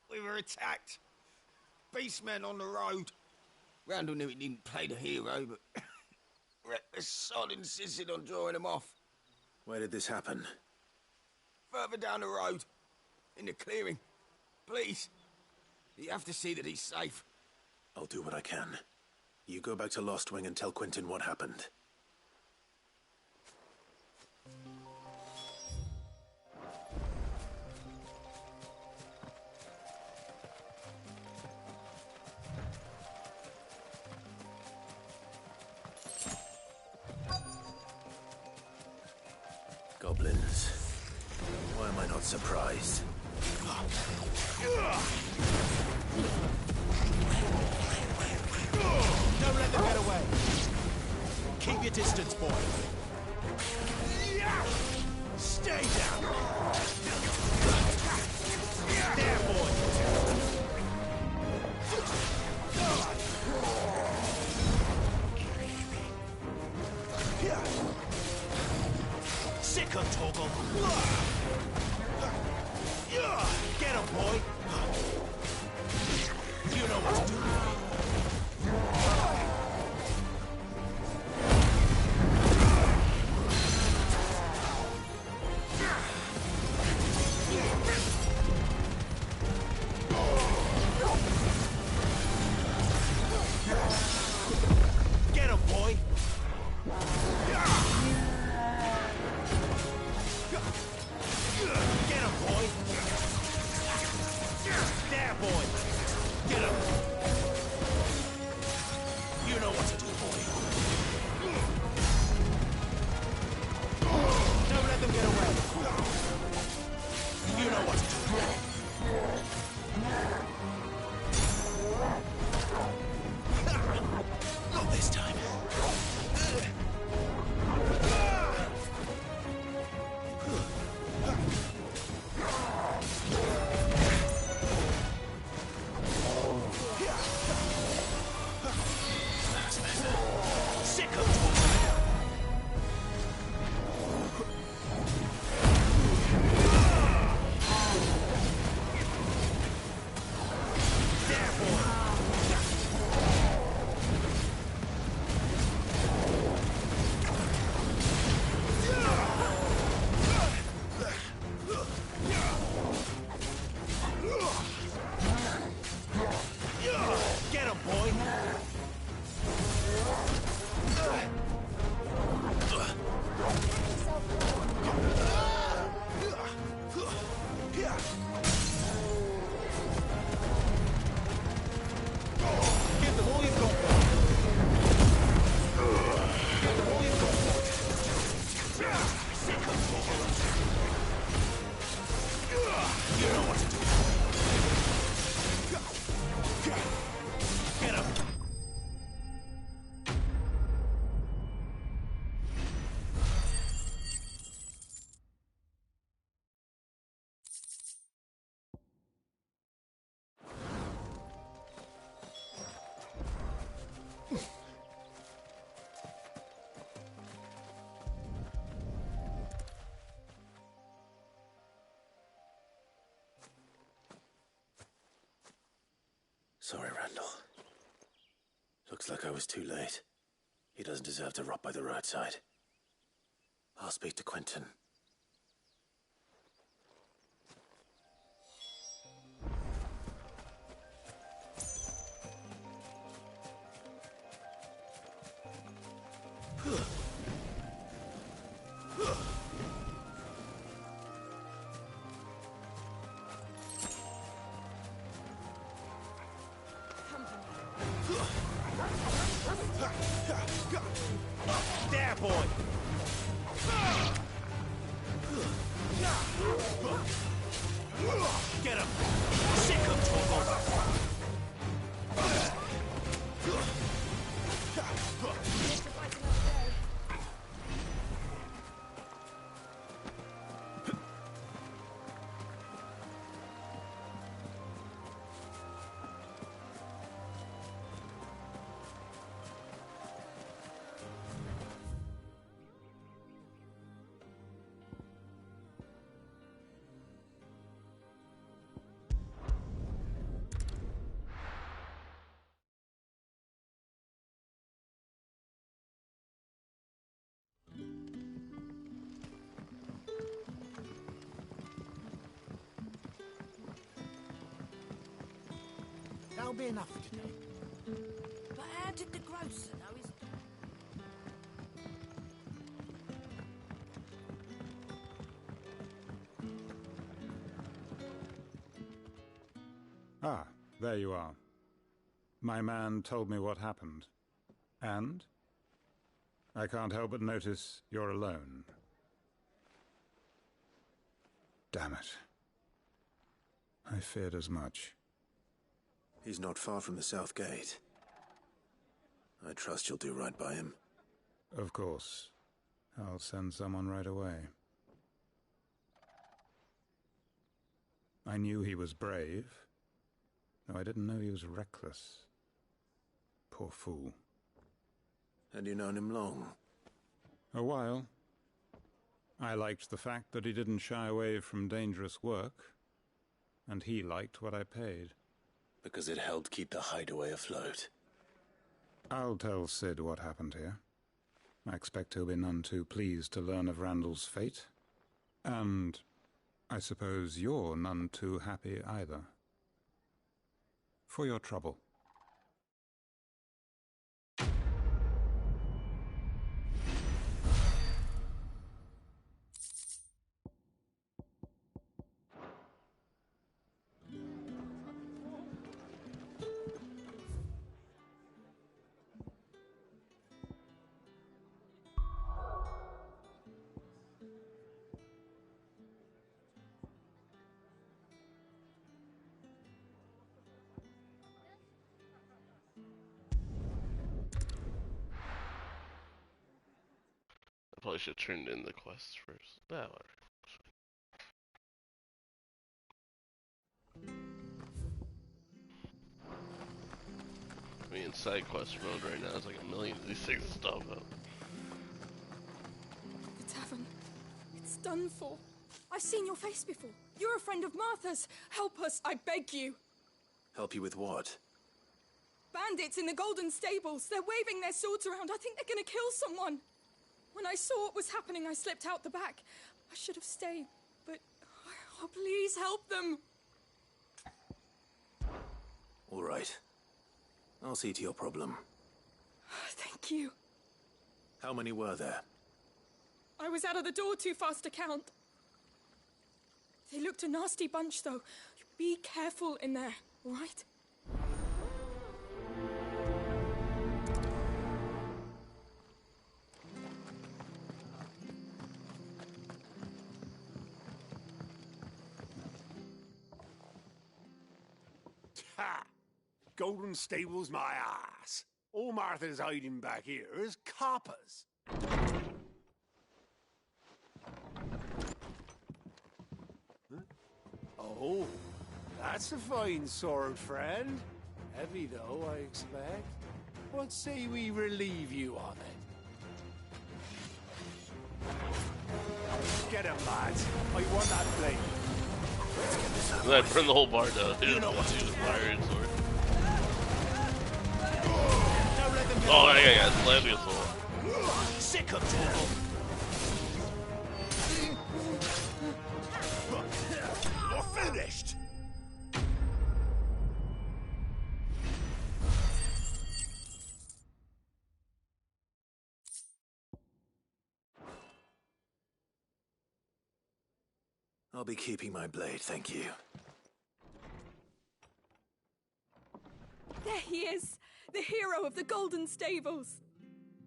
We were attacked. Beastmen on the road. Randall knew he didn't play the hero, but reckless sod insisted on drawing him off. Where did this happen? Further down the road. In the clearing. Please. You have to see that he's safe. I'll do what I can. You go back to Lost Wing and tell Quentin what happened. Goblins. Why am I not surprised? Don't let them get away. Keep your distance, boy. Stay down. There, boy. Sick of Torgal. Get him, boy. You know what to do. Get him, boy! Get him, boy! There, boy! Get him! You know what to do, boy. Don't let them get away. You know what to do. Not this time. Sick of Get him, boy! Give them all you've got. Give them all you've got. You know what to do. Get him. Sorry, Randall. Looks like I was too late. He doesn't deserve to rot by the roadside. I'll speak to Quentin. There, boy! Get him! Sick him, Torgal! That'll be enough for today. But how did the grocer know his... Ah, there you are. My man told me what happened. And? I can't help but notice you're alone. Damn it. I feared as much. He's not far from the South Gate. I trust you'll do right by him. Of course. I'll send someone right away. I knew he was brave, though I didn't know he was reckless. Poor fool. Had you known him long? A while. I liked the fact that he didn't shy away from dangerous work, and he liked what I paid. Because it helped keep the hideaway afloat. I'll tell Sid what happened here. I expect he'll be none too pleased to learn of Randall's fate. And I suppose you're none too happy either. For your trouble. Probably should have turned in the quests first. That I mean, in side quest mode right now, there's like a million of these things to stop up. The tavern. It's done for. I've seen your face before. You're a friend of Martha's. Help us, I beg you. Help you with what? Bandits in the Golden Stables. They're waving their swords around. I think they're gonna kill someone. When I saw what was happening, I slipped out the back. I should have stayed, but... Oh, please help them. All right. I'll see to your problem. Thank you. How many were there? I was out of the door too fast to count. They looked a nasty bunch, though. Be careful in there, all right? Ha! Golden Stables my ass. All Martha's hiding back here is coppers. Huh? Oh, that's a fine sword, friend. Heavy, though, I expect. What say we relieve you of it? Get him, lads. I want that blade. Then I burned the whole bar down. You know what to do with fire and sword. Oh, yeah, slam me a sword. Sick of Torgal. You're finished. I'll be keeping my blade, thank you. There he is. The hero of the Golden Stables.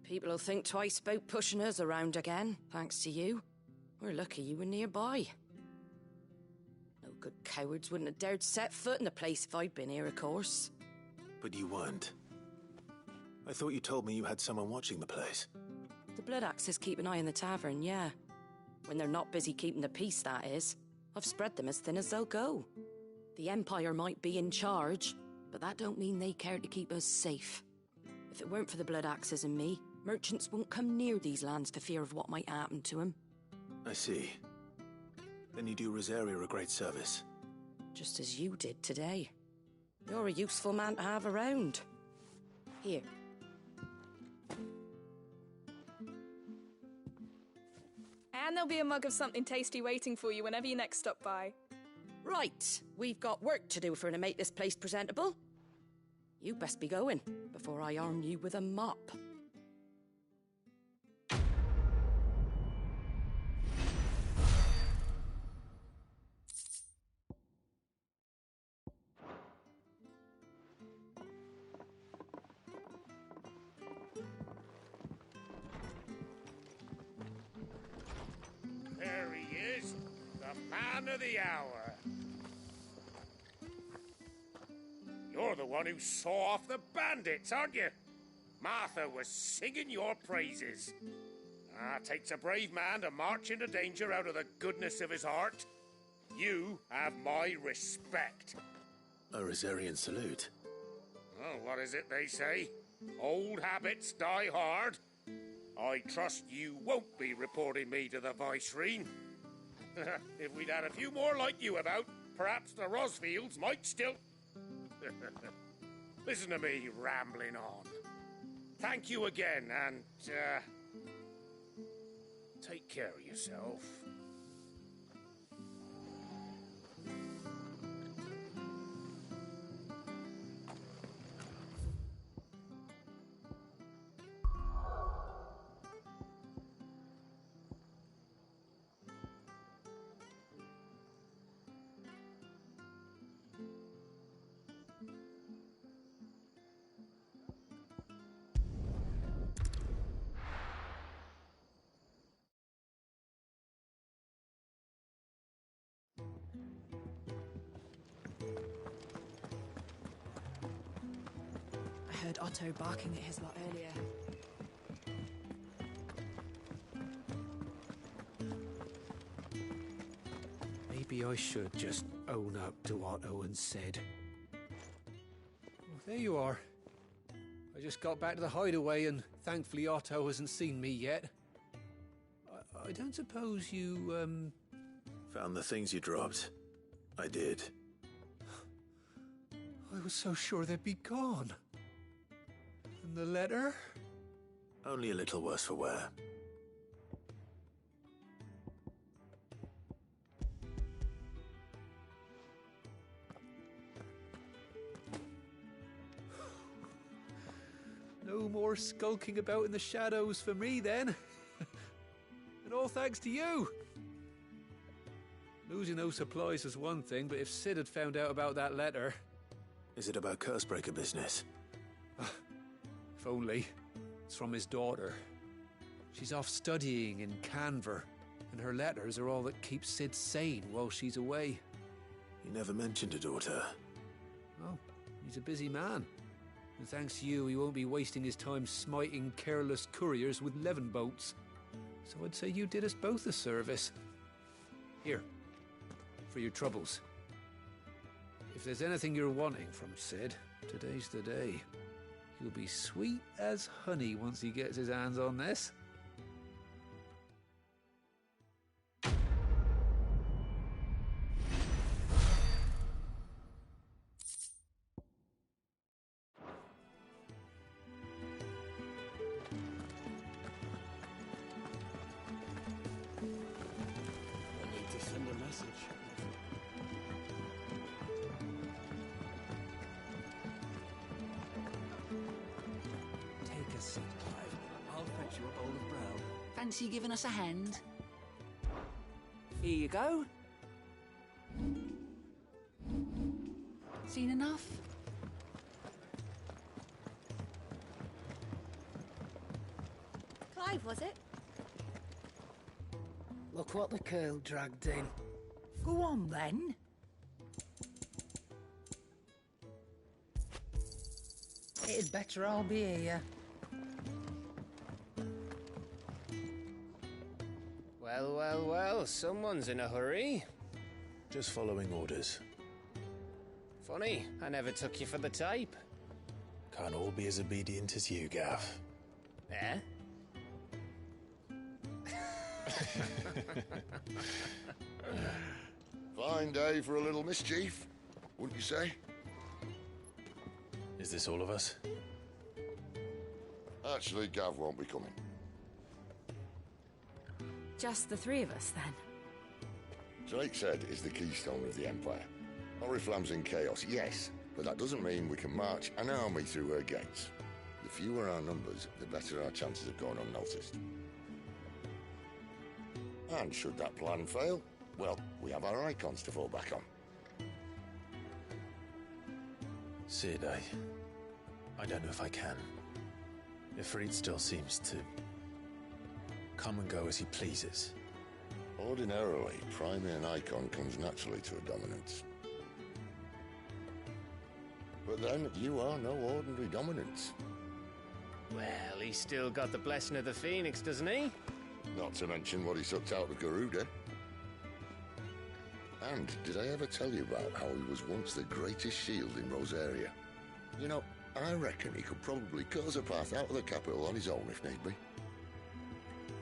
People will think twice about pushing us around again, thanks to you. We're lucky you were nearby. No good cowards wouldn't have dared set foot in the place if I'd been here, of course. But you weren't. I thought you told me you had someone watching the place. The Blood Axes keep an eye on the tavern, yeah. When they're not busy keeping the peace, that is. I've spread them as thin as they'll go. The Empire might be in charge, but that don't mean they care to keep us safe. If it weren't for the Blood Axes and me, merchants won't come near these lands for fear of what might happen to them. I see. Then you do Rosaria a great service. Just as you did today. You're a useful man to have around. Here. And there'll be a mug of something tasty waiting for you whenever you next stop by. Right, we've got work to do for to make this place presentable. You best be going, before I arm you with a mop. There he is, the man of the hour. You're the one who saw off the bandits, aren't you? Martha was singing your praises. Takes a brave man to march into danger out of the goodness of his heart. You have my respect. A Rosarian salute. Oh, what is it they say? Old habits die hard. I trust you won't be reporting me to the Viceroy. If we'd had a few more like you about, perhaps the Rosfields might still... Listen to me rambling on. Thank you again, and, take care of yourself. I heard Otto barking at his lot earlier. Maybe I should just own up to what Owen said. Well, there you are. I just got back to the hideaway and thankfully Otto hasn't seen me yet. I don't suppose you, Found the things you dropped. I did. I was so sure they'd be gone. And the letter? Only a little worse for wear. No more skulking about in the shadows for me, then. And all thanks to you. Losing those supplies was one thing, but if Sid had found out about that letter... Is it about Cursebreaker business? If only. It's from his daughter. She's off studying in Canver, and her letters are all that keeps Sid sane while she's away. He never mentioned a daughter. Oh, he's a busy man. And thanks to you, he won't be wasting his time smiting careless couriers with levin boats. So I'd say you did us both a service. Here, for your troubles. If there's anything you're wanting from Sid, today's the day. He'll be sweet as honey once he gets his hands on this. Fancy giving us a hand? Here you go. Seen enough? 5, was it? Look what the curl dragged in. Go on, then. It'd better all be here. Well, well, well, someone's in a hurry. Just following orders. Funny, I never took you for the type. Can't all be as obedient as you, Gav. Eh? Fine day for a little mischief, wouldn't you say? Is this all of us? Actually, Gav won't be coming. Just the 3 of us, then? Drake's Head is the keystone of the Empire. Oriflamme's in chaos, yes, but that doesn't mean we can march an army through her gates. The fewer our numbers, the better our chances of going unnoticed. And should that plan fail, well, we have our icons to fall back on. Sid, I don't know if I can. Ifrit still seems to come and go as he pleases. Ordinarily, priming an icon comes naturally to a dominance. But then, you are no ordinary dominance. Well, he's still got the blessing of the Phoenix, doesn't he? Not to mention what he sucked out of Garuda. And did I ever tell you about how he was once the greatest shield in Rosaria? You know, I reckon he could probably cause a path out of the capital on his own if need be.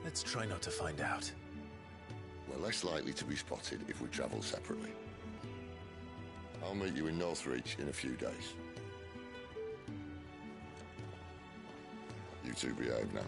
Let's try not to find out. We're less likely to be spotted if we travel separately. I'll meet you in Northreach in a few days. You two behave now.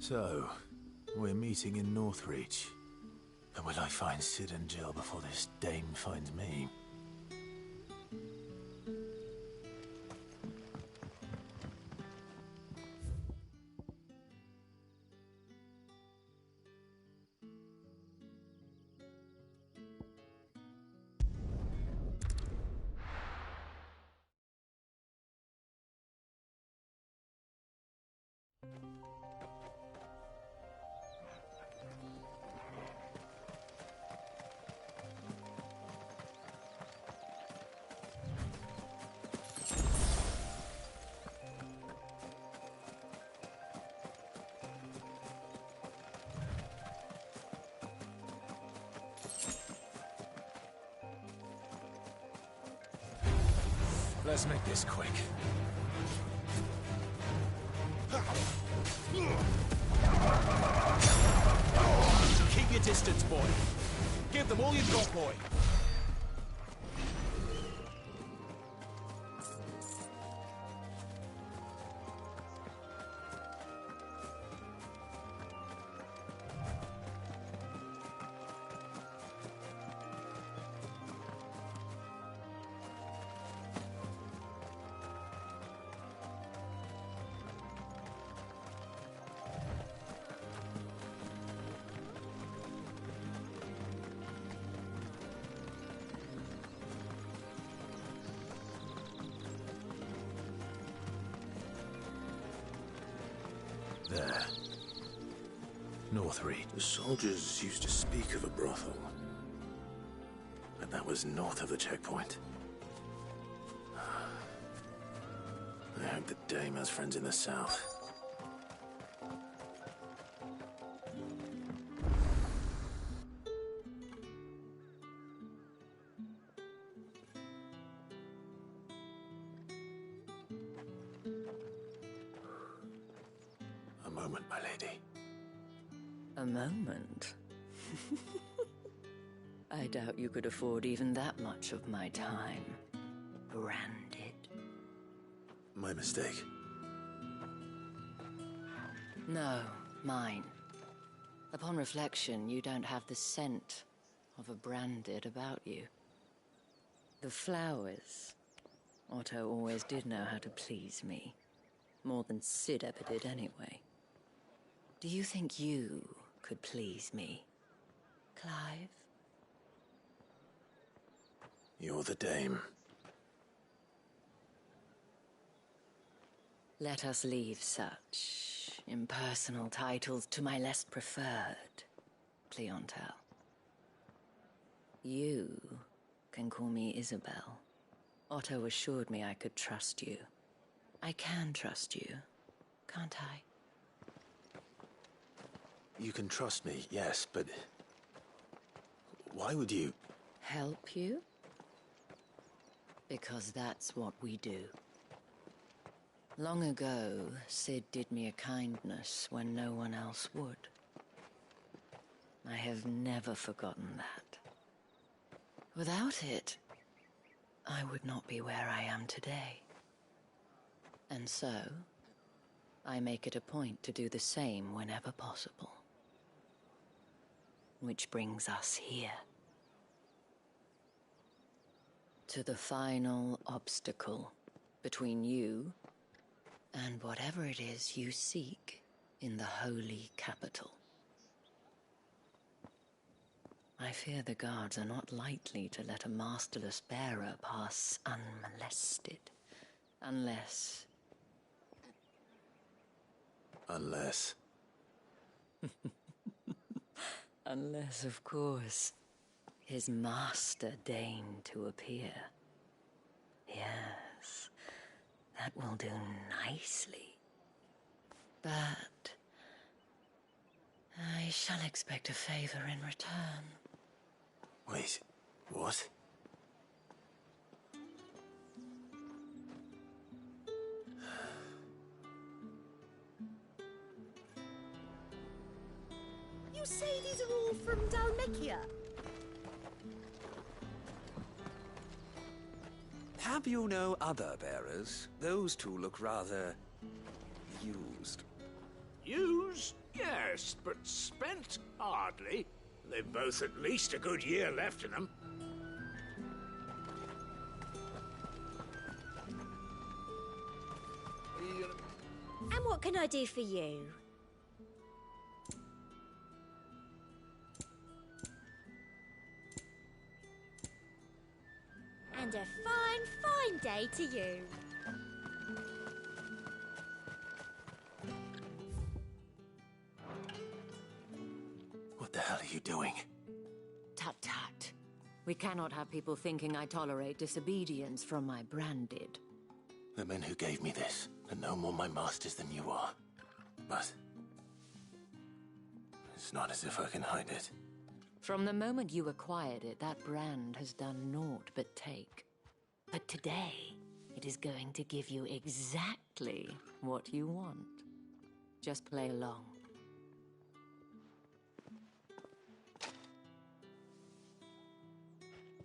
So, we're meeting in Northreach. But will I find Sid and Jill before this dame finds me? Let's make this quick. Keep your distance, boy. Give them all you've got, boy. There. Northreach. The soldiers used to speak of a brothel. But that was north of the checkpoint. I hope the dame has friends in the south. moment, my lady. A moment? I doubt you could afford even that much of my time. Branded. My mistake. No, mine. Upon reflection, you don't have the scent of a branded about you. The flowers. Otto always did know how to please me. More than Sid ever did anyway. Do you think you could please me, Clive? You're the dame. Let us leave such impersonal titles to my less preferred clientele. You can call me Isabel. Otto assured me I could trust you. I can trust you, can't I? You can trust me, yes, but... why would you... Help you? Because that's what we do. Long ago, Sid did me a kindness when no one else would. I have never forgotten that. Without it, I would not be where I am today. And so, I make it a point to do the same whenever possible. Which brings us here. To the final obstacle between you and whatever it is you seek in the holy capital. I fear the guards are not likely to let a masterless bearer pass unmolested. Unless... Unless... Unless, of course, his master deigned to appear. Yes, that will do nicely. But... I shall expect a favor in return. Wait, what? You say these are all from Dalmekia? Have you no other bearers? Those two look rather... used. Used? Yes, but spent hardly. They've both at least a good year left in them. And what can I do for you? And a fine, fine day to you. What the hell are you doing? Tut tut. We cannot have people thinking I tolerate disobedience from my branded. The men who gave me this are no more my masters than you are. But... it's not as if I can hide it. From the moment you acquired it, that brand has done naught but take. But today, it is going to give you exactly what you want. Just play along.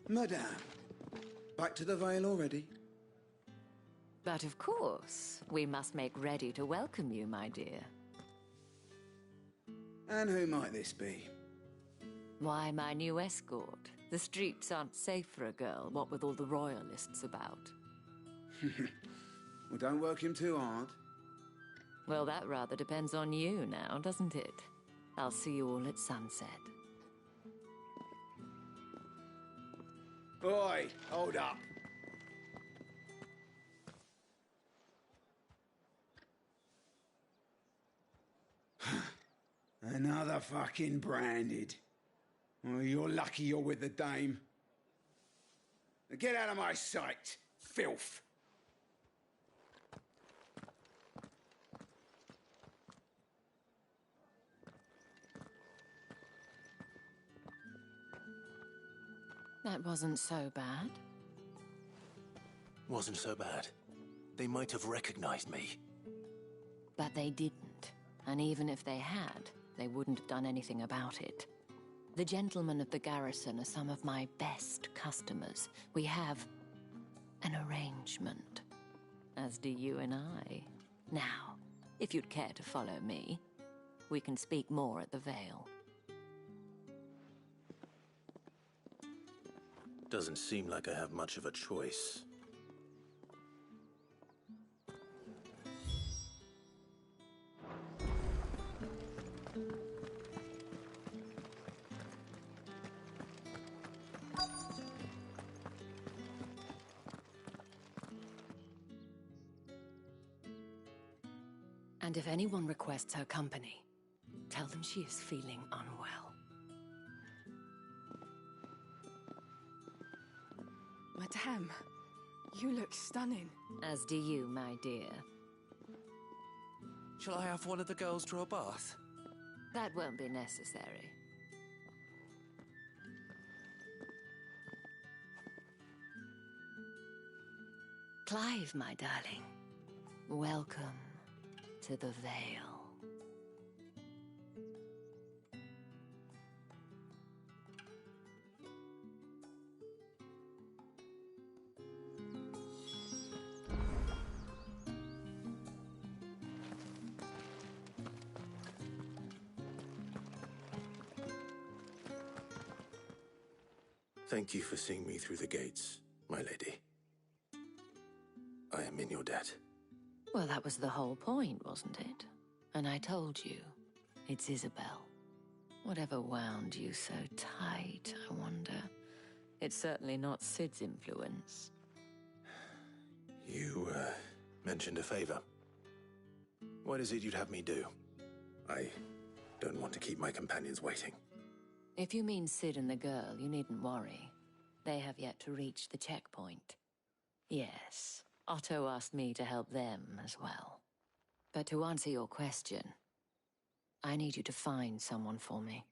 Madame, back to the Vale already? But of course, we must make ready to welcome you, my dear. And who might this be? Why, my new escort. The streets aren't safe for a girl, what with all the royalists about. Well, don't work him too hard. Well, that rather depends on you now, doesn't it? I'll see you all at sunset. Oi, hold up. Another fucking branded. Oh, you're lucky you're with the dame. Now get out of my sight, filth. That wasn't so bad. Wasn't so bad. They might have recognized me. But they didn't. And even if they had, they wouldn't have done anything about it. The gentlemen of the garrison are some of my best customers. We have an arrangement, as do you and I. Now, if you'd care to follow me, we can speak more at the Vale. Doesn't seem like I have much of a choice. And if anyone requests her company, tell them she is feeling unwell. Madame, you look stunning. As do you, my dear. Shall I have one of the girls draw a bath? That won't be necessary. Clive, my darling. Welcome to the Vale. Thank you for seeing me through the gates, my lady. I am in your debt. Well, that was the whole point, wasn't it? And I told you, it's Isabel. Whatever wound you so tight, I wonder. It's certainly not Sid's influence. You, mentioned a favor. What is it you'd have me do? I don't want to keep my companions waiting. If you mean Sid and the girl, you needn't worry. They have yet to reach the checkpoint. Yes, Otto asked me to help them as well. But to answer your question, I need you to find someone for me.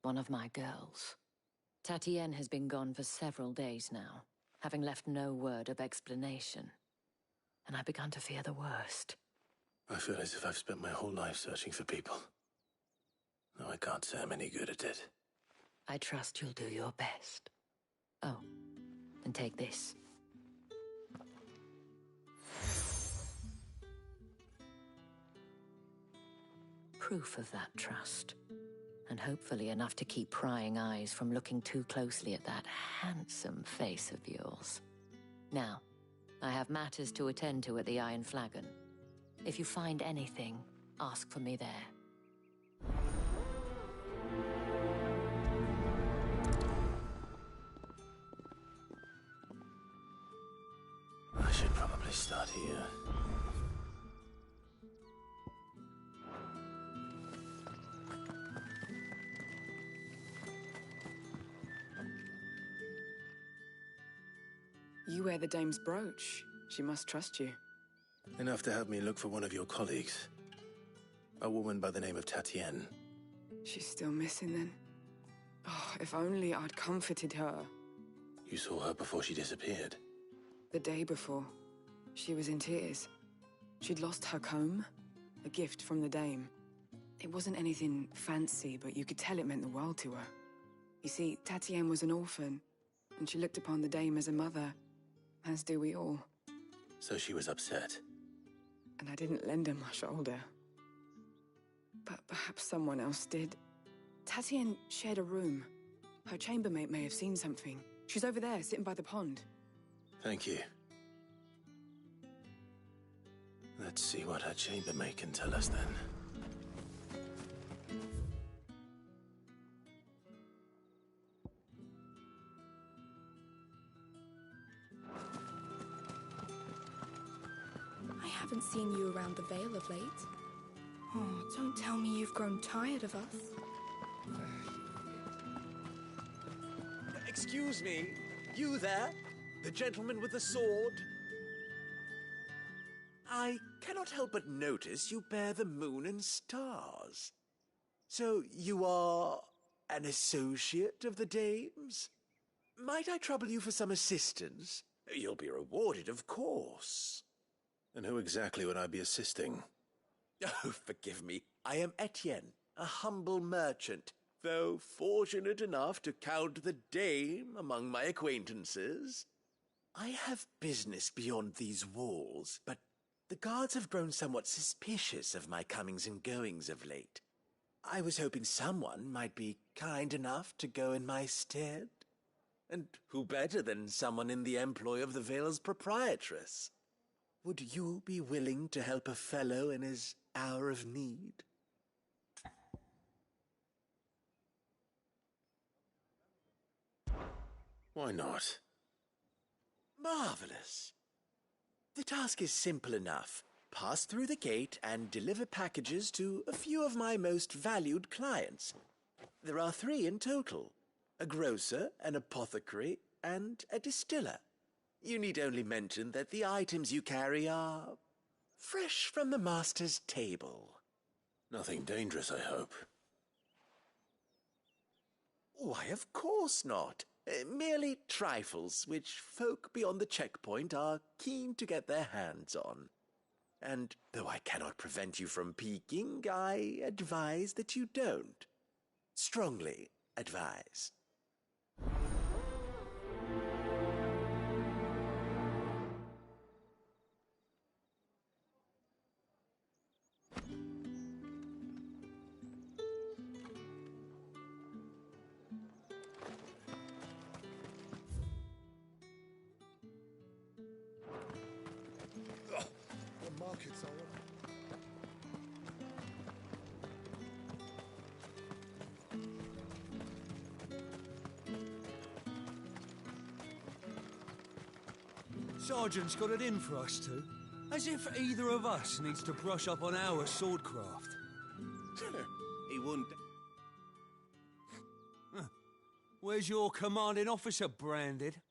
One of my girls. Tatienne has been gone for several days now, having left no word of explanation. And I've begun to fear the worst. I feel as if I've spent my whole life searching for people. Though I can't say I'm any good at it. I trust you'll do your best. Oh, and take this. Proof of that trust. And hopefully enough to keep prying eyes from looking too closely at that handsome face of yours. Now, I have matters to attend to at the Iron Flagon. If you find anything, ask for me there. I should probably start here. You wear the dame's brooch. She must trust you. Enough to have me look for one of your colleagues. A woman by the name of Tatienne. She's still missing then. Oh, if only I'd comforted her. You saw her before she disappeared. The day before, she was in tears. She'd lost her comb, a gift from the dame. It wasn't anything fancy, but you could tell it meant the world to her. You see, Tatienne was an orphan, and she looked upon the dame as a mother, as do we all. So she was upset. And I didn't lend her my shoulder. But perhaps someone else did. Tatienne shared a room. Her chambermaid may have seen something. She's over there, sitting by the pond. Thank you. Let's see what her chambermaid can tell us then. I haven't seen you around the Vale of late. Oh, don't tell me you've grown tired of us. Excuse me, you there? The gentleman with the sword? I cannot help but notice you bear the moon and stars. So you are an associate of the dame's? Might I trouble you for some assistance? You'll be rewarded, of course. And who exactly would I be assisting? Oh, forgive me. I am Etienne, a humble merchant, though fortunate enough to count the dame among my acquaintances. I have business beyond these walls, but the guards have grown somewhat suspicious of my comings and goings of late. I was hoping someone might be kind enough to go in my stead. And who better than someone in the employ of the Vale's proprietress? Would you be willing to help a fellow in his hour of need? Why not? Marvelous. The task is simple enough. Pass through the gate and deliver packages to a few of my most valued clients. There are 3 in total: a grocer, an apothecary, and a distiller. You need only mention that the items you carry are fresh from the master's table. Nothing dangerous, I hope. Why, of course not. Merely trifles which folk beyond the checkpoint are keen to get their hands on. And though I cannot prevent you from peeking, I advise that you don't. Strongly advise. The markets are on. Sergeant's got it in for us two. As if either of us needs to brush up on our swordcraft. He wouldn't. Where's your commanding officer, Branded?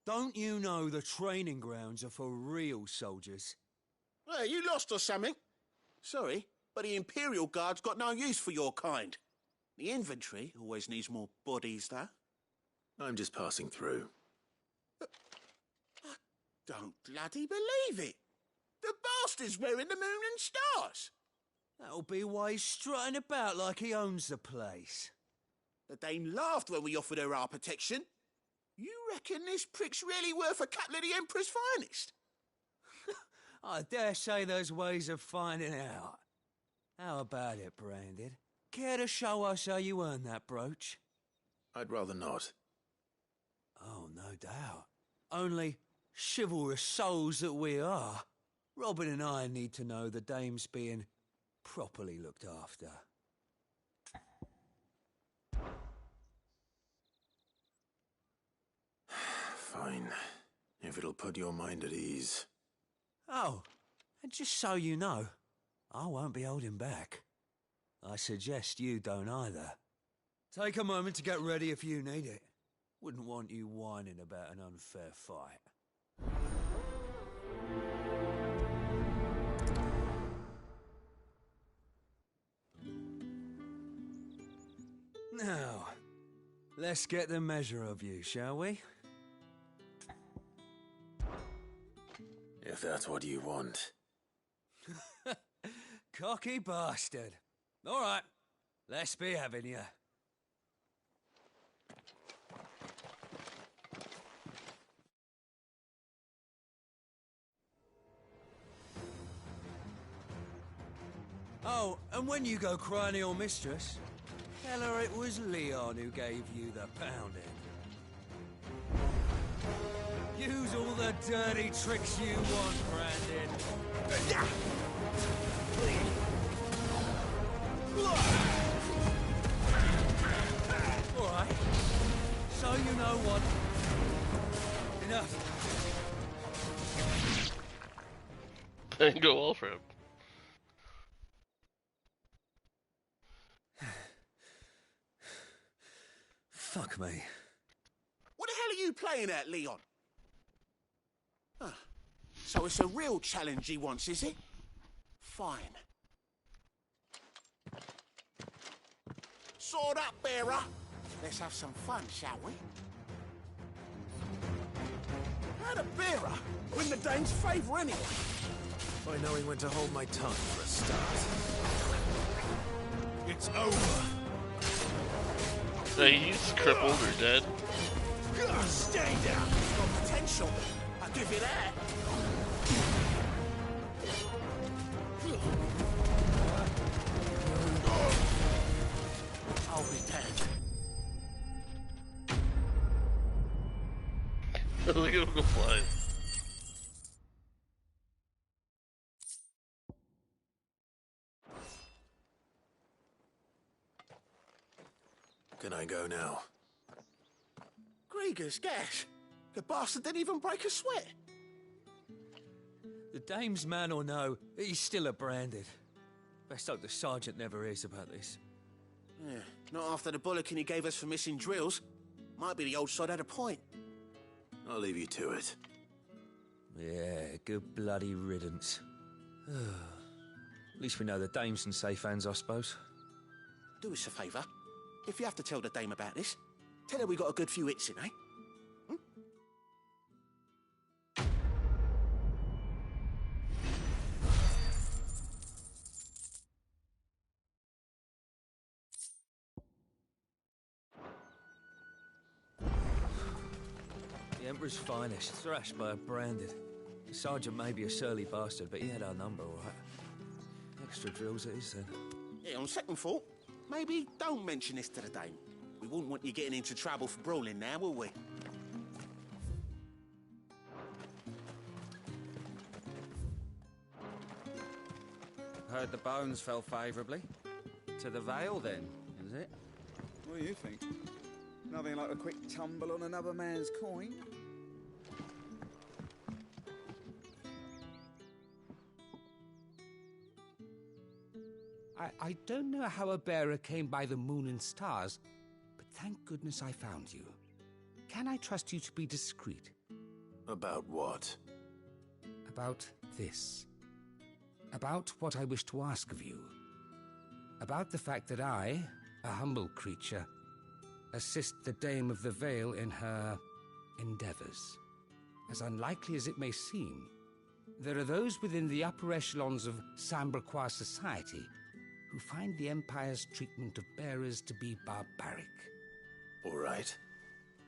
Don't you know the training grounds are for real soldiers? Well, you lost or something? Sorry, but the Imperial Guard's got no use for your kind. The infantry always needs more bodies, though. I'm just passing through. Don't bloody believe it. The bastard's wearing the moon and stars. That'll be why he's strutting about like he owns the place. The dame laughed when we offered her our protection. You reckon this prick's really worth a couple of the Emperor's finest? I dare say there's ways of finding out. How about it, Branded? Care to show us how you earned that brooch? I'd rather not. Oh, no doubt. Only chivalrous souls that we are, Robin and I need to know the dame's being properly looked after. Fine. If it'll put your mind at ease. Oh, and just so you know, I won't be holding back. I suggest you don't either. Take a moment to get ready if you need it. Wouldn't want you whining about an unfair fight. Now, let's get the measure of you, shall we? If that's what you want. Cocky bastard. All right, let's be having you. Oh, and when you go crying to your mistress, tell her it was Leon who gave you the pounding. Use all the dirty tricks you want, Brandon. All right. So you know what? Enough. Didn't go well for him. Fuck me. What the hell are you playing at, Leon? Huh. So it's a real challenge he wants, is it? Fine. Sword up, bearer. Let's have some fun, shall we? How'd a bearer win the dame's favour anyway? By knowing when to hold my tongue for a start. It's over. Yeah, he's crippled or dead. Stay down. Got potential. I'll give you that. I'll be dead. Look at him go flying. Can I go now? Grieger's gas. The bastard didn't even break a sweat. The dame's man or no, he's still a branded. Best hope the sergeant never hears about this. Yeah, not after the bullocking he gave us for missing drills. Might be the old sod had a point. I'll leave you to it. Yeah, good bloody riddance. At least we know the dame's in safe hands, I suppose. Do us a favour. If you have to tell the dame about this, tell her we got a good few hits in, eh? The Emperor's finest, thrashed by a branded. The sergeant may be a surly bastard, but he had our number, all right. Extra drills it is, then. Yeah, on second thought, maybe don't mention this to the dame. We wouldn't want you getting into trouble for brawling now, will we? Heard the bones fell favourably. To the Vale, then, is it? What do you think? Nothing like a quick tumble on another man's coin. I don't know how a bearer came by the moon and stars, but thank goodness I found you. Can I trust you to be discreet? About what? About this. About what I wish to ask of you. About the fact that I, a humble creature, assist the Dame of the Vale in her endeavors. As unlikely as it may seem, there are those within the upper echelons of Samberquois society who find the Empire's treatment of bearers to be barbaric. All right.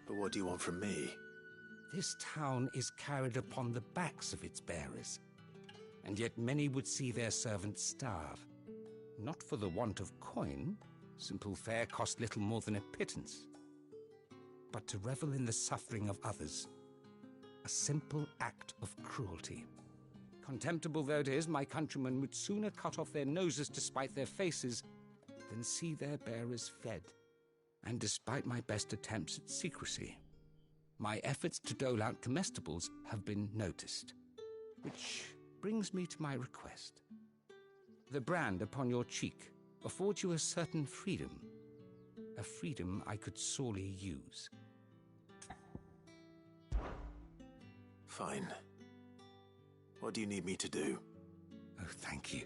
But what do you want from me? This town is carried upon the backs of its bearers, and yet many would see their servants starve. Not for the want of coin, simple fare cost little more than a pittance, but to revel in the suffering of others, a simple act of cruelty. Contemptible though it is, my countrymen would sooner cut off their noses to spite their faces than see their bearers fed. And despite my best attempts at secrecy, my efforts to dole out comestibles have been noticed. Which brings me to my request. The brand upon your cheek affords you a certain freedom. A freedom I could sorely use. Fine. What do you need me to do? Oh, thank you.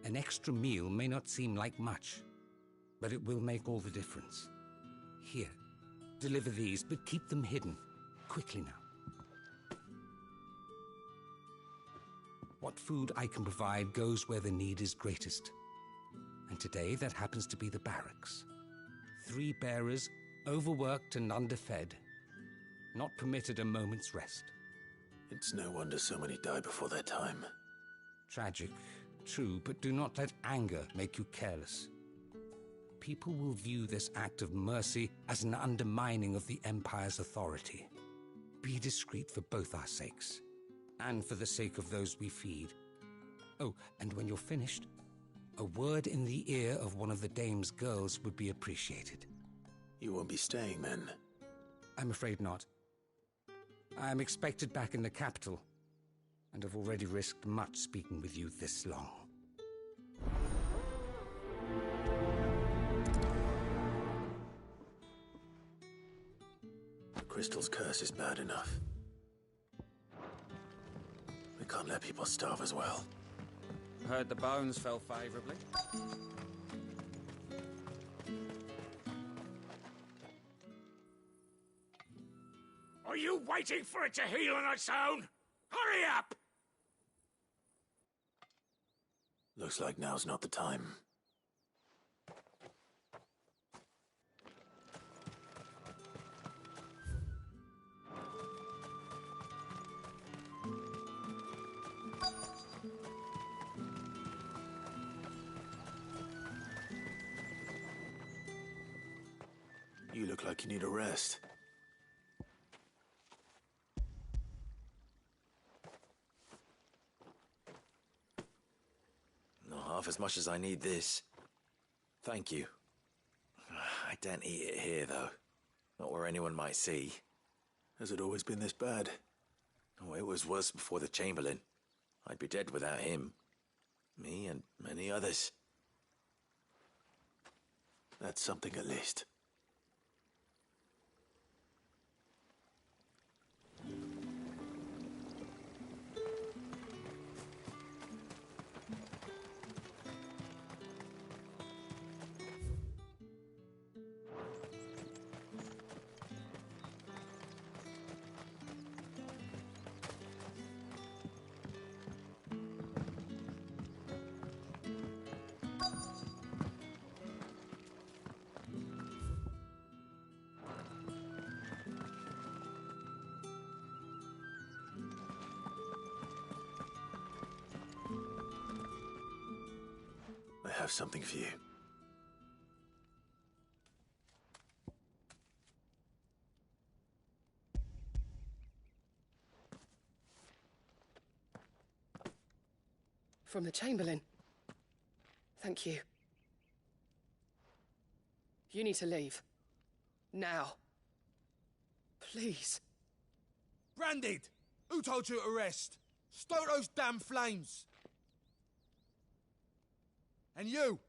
An extra meal may not seem like much, but it will make all the difference. Here, deliver these, but keep them hidden. Quickly now. What food I can provide goes where the need is greatest. And today that happens to be the barracks. 3 bearers, overworked and underfed, not permitted a moment's rest. It's no wonder so many die before their time. Tragic, true, but do not let anger make you careless. People will view this act of mercy as an undermining of the Empire's authority. Be discreet for both our sakes, and for the sake of those we feed. Oh, and when you're finished, a word in the ear of one of the Dame's girls would be appreciated. You won't be staying, then? I'm afraid not. I am expected back in the capital, and have already risked much speaking with you this long. The Crystal's curse is bad enough. We can't let people starve as well. Heard the bones fell favourably. Are you waiting for it to heal on its own? Hurry up! Looks like now's not the time. You look like you need a rest. Not half as much as I need this. Thank you. I daren't eat it here, though. Not where anyone might see. Has it always been this bad? Oh, it was worse before the Chamberlain. I'd be dead without him. Me and many others. That's something at least. I have something for you. From the Chamberlain. Thank you. You need to leave. Now. Please. Branded! Who told you to rest? Stoke those damn flames! And you!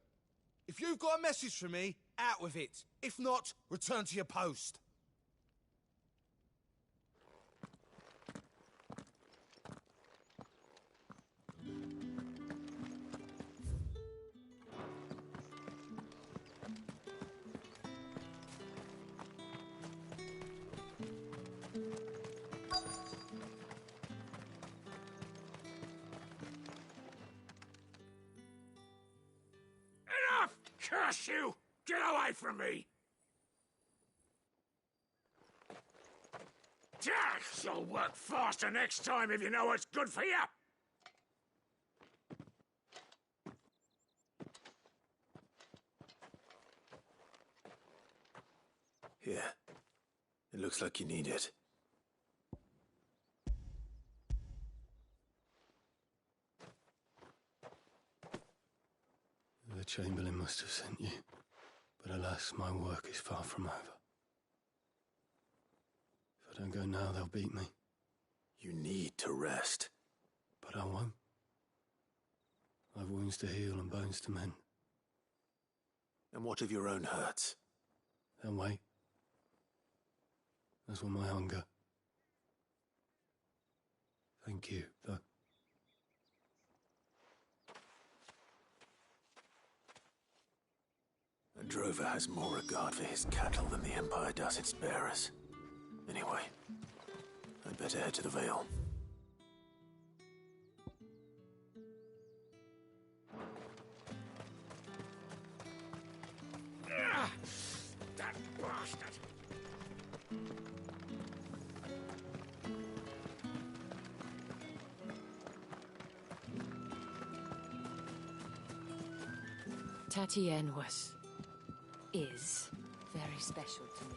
If you've got a message for me, out with it. If not, return to your post. Enough! Curse you! Get away from me! You'll work faster next time if you know what's good for you! Here. It looks like you need it. The Chamberlain must have sent you. But alas, my work is far from over. If I don't go now, they'll beat me. You need to rest. But I won't. I've wounds to heal and bones to mend. And what of your own hurts? Then wait. As will my hunger. Thank you, though. A drover has more regard for his cattle than the Empire does its bearers. Anyway, I'd better head to the Vale. That bastard! Tatienne is very special to me.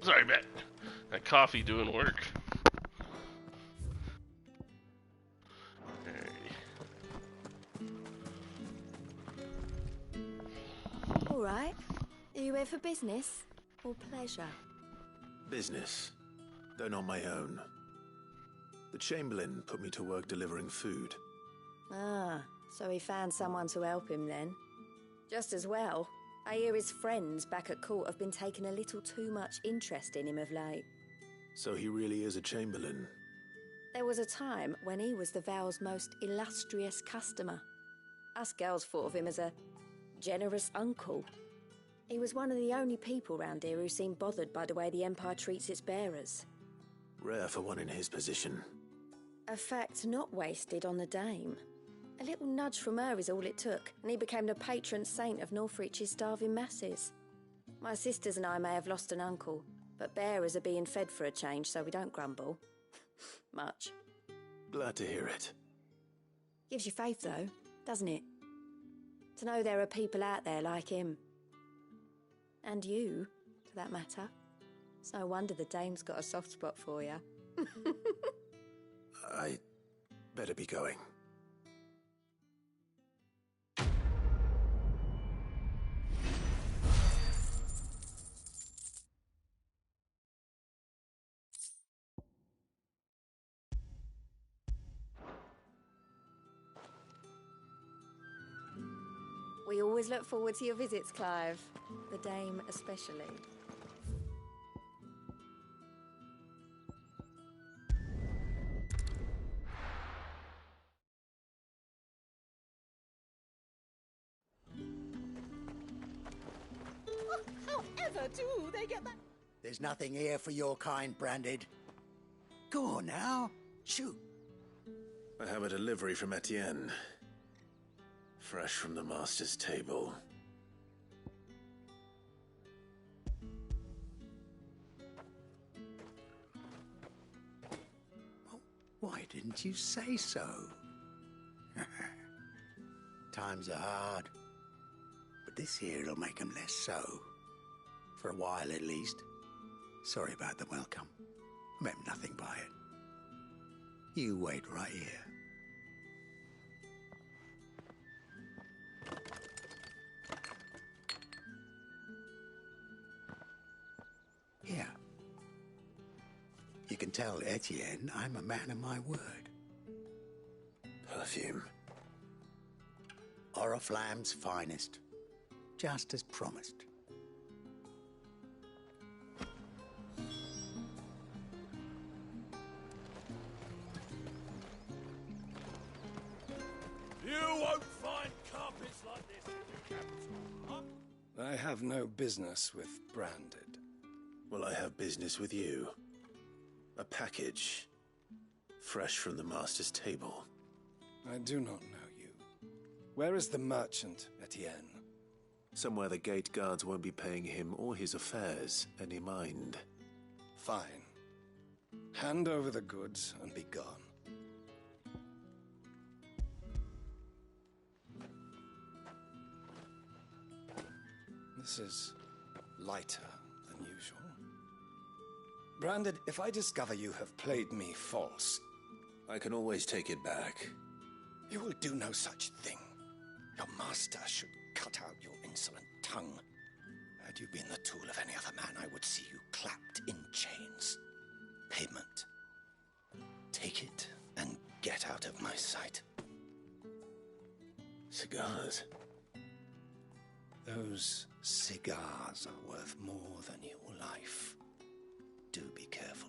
Sorry, Matt. That coffee doing work. All right. Are you here for business or pleasure? Business, though not my own. The Chamberlain put me to work delivering food. Ah, so he found someone to help him then. Just as well. I hear his friends back at court have been taking a little too much interest in him of late. So he really is a Chamberlain. There was a time when he was the Vale's most illustrious customer. Us girls thought of him as a generous uncle. He was one of the only people round here who seemed bothered by the way the Empire treats its bearers. Rare for one in his position. A fact not wasted on the Dame. A little nudge from her is all it took, and he became the patron saint of Northreach's starving masses. My sisters and I may have lost an uncle, but bearers are being fed for a change, so we don't grumble. Much. Glad to hear it. Gives you faith, though, doesn't it? To know there are people out there like him. And you, for that matter. It's no wonder the Dame's got a soft spot for you. I better be going. We always look forward to your visits, Clive. The Dame especially. However do they get that? There's nothing here for your kind, Branded. Go on now. Shoot. I have a delivery from Etienne. Fresh from the master's table. Why didn't you say so? Times are hard. But this here'll make 'em less so. For a while, at least. Sorry about the welcome. Meant nothing by it. You wait right here. Here. You can tell Etienne I'm a man of my word. Perfume. Oriflamme's finest. Just as promised. You won't find carpets like this in the capital. I have no business with Branded. Well, I have business with you. A package. Fresh from the master's table. I do not know you. Where is the merchant, Etienne? Somewhere the gate guards won't be paying him or his affairs any mind. Fine. Hand over the goods and be gone. This is lighter than usual. Branded, if I discover you have played me false... I can always take it back. You will do no such thing. Your master should cut out your insolent tongue. Had you been the tool of any other man, I would see you clapped in chains. Payment. Take it and get out of my sight. Cigars. Those cigars are worth more than your life. Do be careful.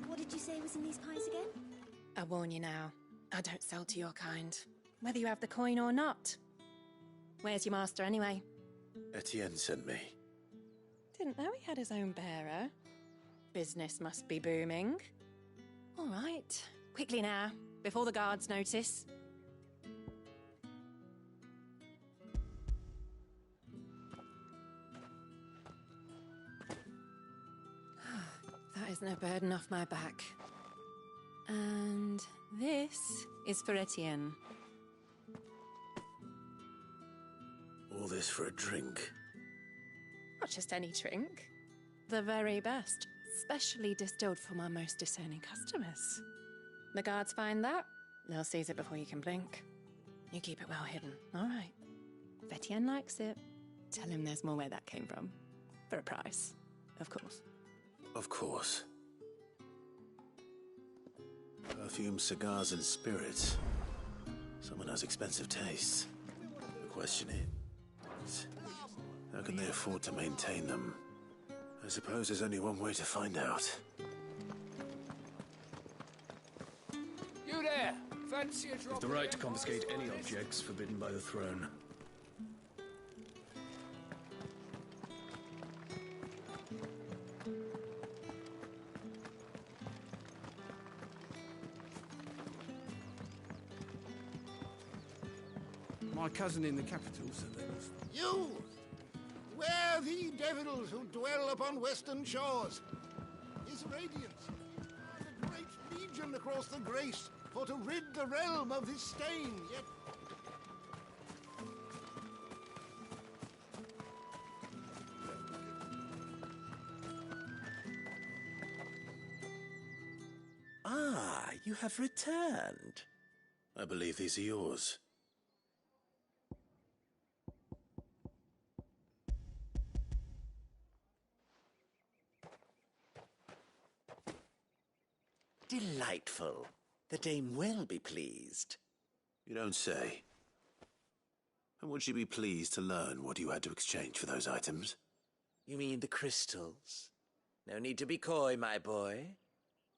What did you say was in these pies again? I warn you now, I don't sell to your kind, whether you have the coin or not. Where's your master anyway? Etienne sent me. Didn't know he had his own bearer. Business must be booming. All right. Quickly now, before the guards notice. That is no burden off my back. And this is for Etienne. All this for a drink? Not just any drink. The very best, specially distilled for my most discerning customers. The guards find that, they'll seize it before you can blink. You keep it well hidden, all right? If Etienne likes it, tell him there's more where that came from. For a price, of course. Of course. Perfume, cigars, and spirits. Someone has expensive tastes. The question is, how can they afford to maintain them? I suppose there's only one way to find out. You there! Fancy a drop With the right to confiscate any objects forbidden by the throne. My cousin in the capital said they must... You! Where the devils who dwell upon western shores? His radiance, and a great legion across the grace, for to rid the realm of this stain, yet... Ah, you have returned. I believe these are yours. Delightful. The dame will be pleased. You don't say. And would she be pleased to learn what you had to exchange for those items? You mean the crystals? No need to be coy, my boy.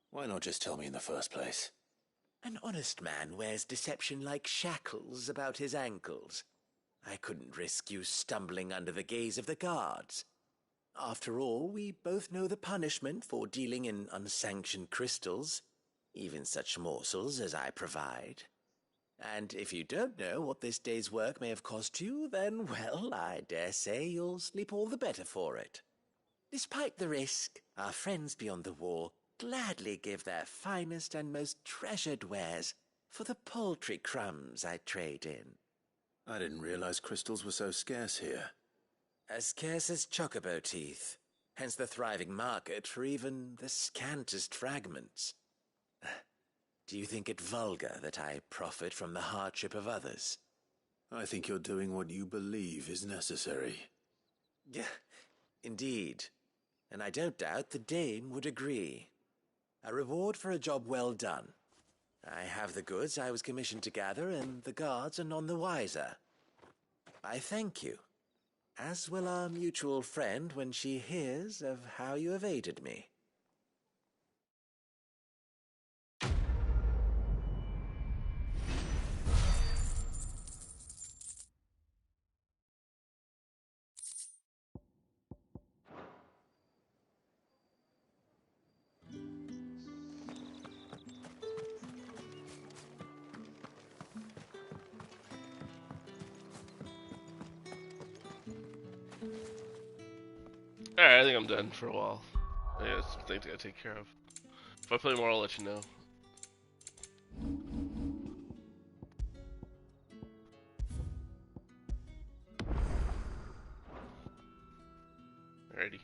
Why not just tell me in the first place? An honest man wears deception like shackles about his ankles. I couldn't risk you stumbling under the gaze of the guards. After all, we both know the punishment for dealing in unsanctioned crystals, even such morsels as I provide. And if you don't know what this day's work may have cost you, then, well, I dare say you'll sleep all the better for it. Despite the risk, our friends beyond the wall gladly give their finest and most treasured wares for the paltry crumbs I trade in. I didn't realize crystals were so scarce here. As scarce as chocobo teeth, hence the thriving market for even the scantest fragments. Do you think it vulgar that I profit from the hardship of others? I think you're doing what you believe is necessary. Yeah, indeed. And I don't doubt the dame would agree. A reward for a job well done. I have the goods I was commissioned to gather, and the guards are none the wiser. I thank you, as will our mutual friend when she hears of how you have aided me. Alright, I think I'm done for a while. Yeah, some things I gotta take care of. If I play more, I'll let you know. Alrighty.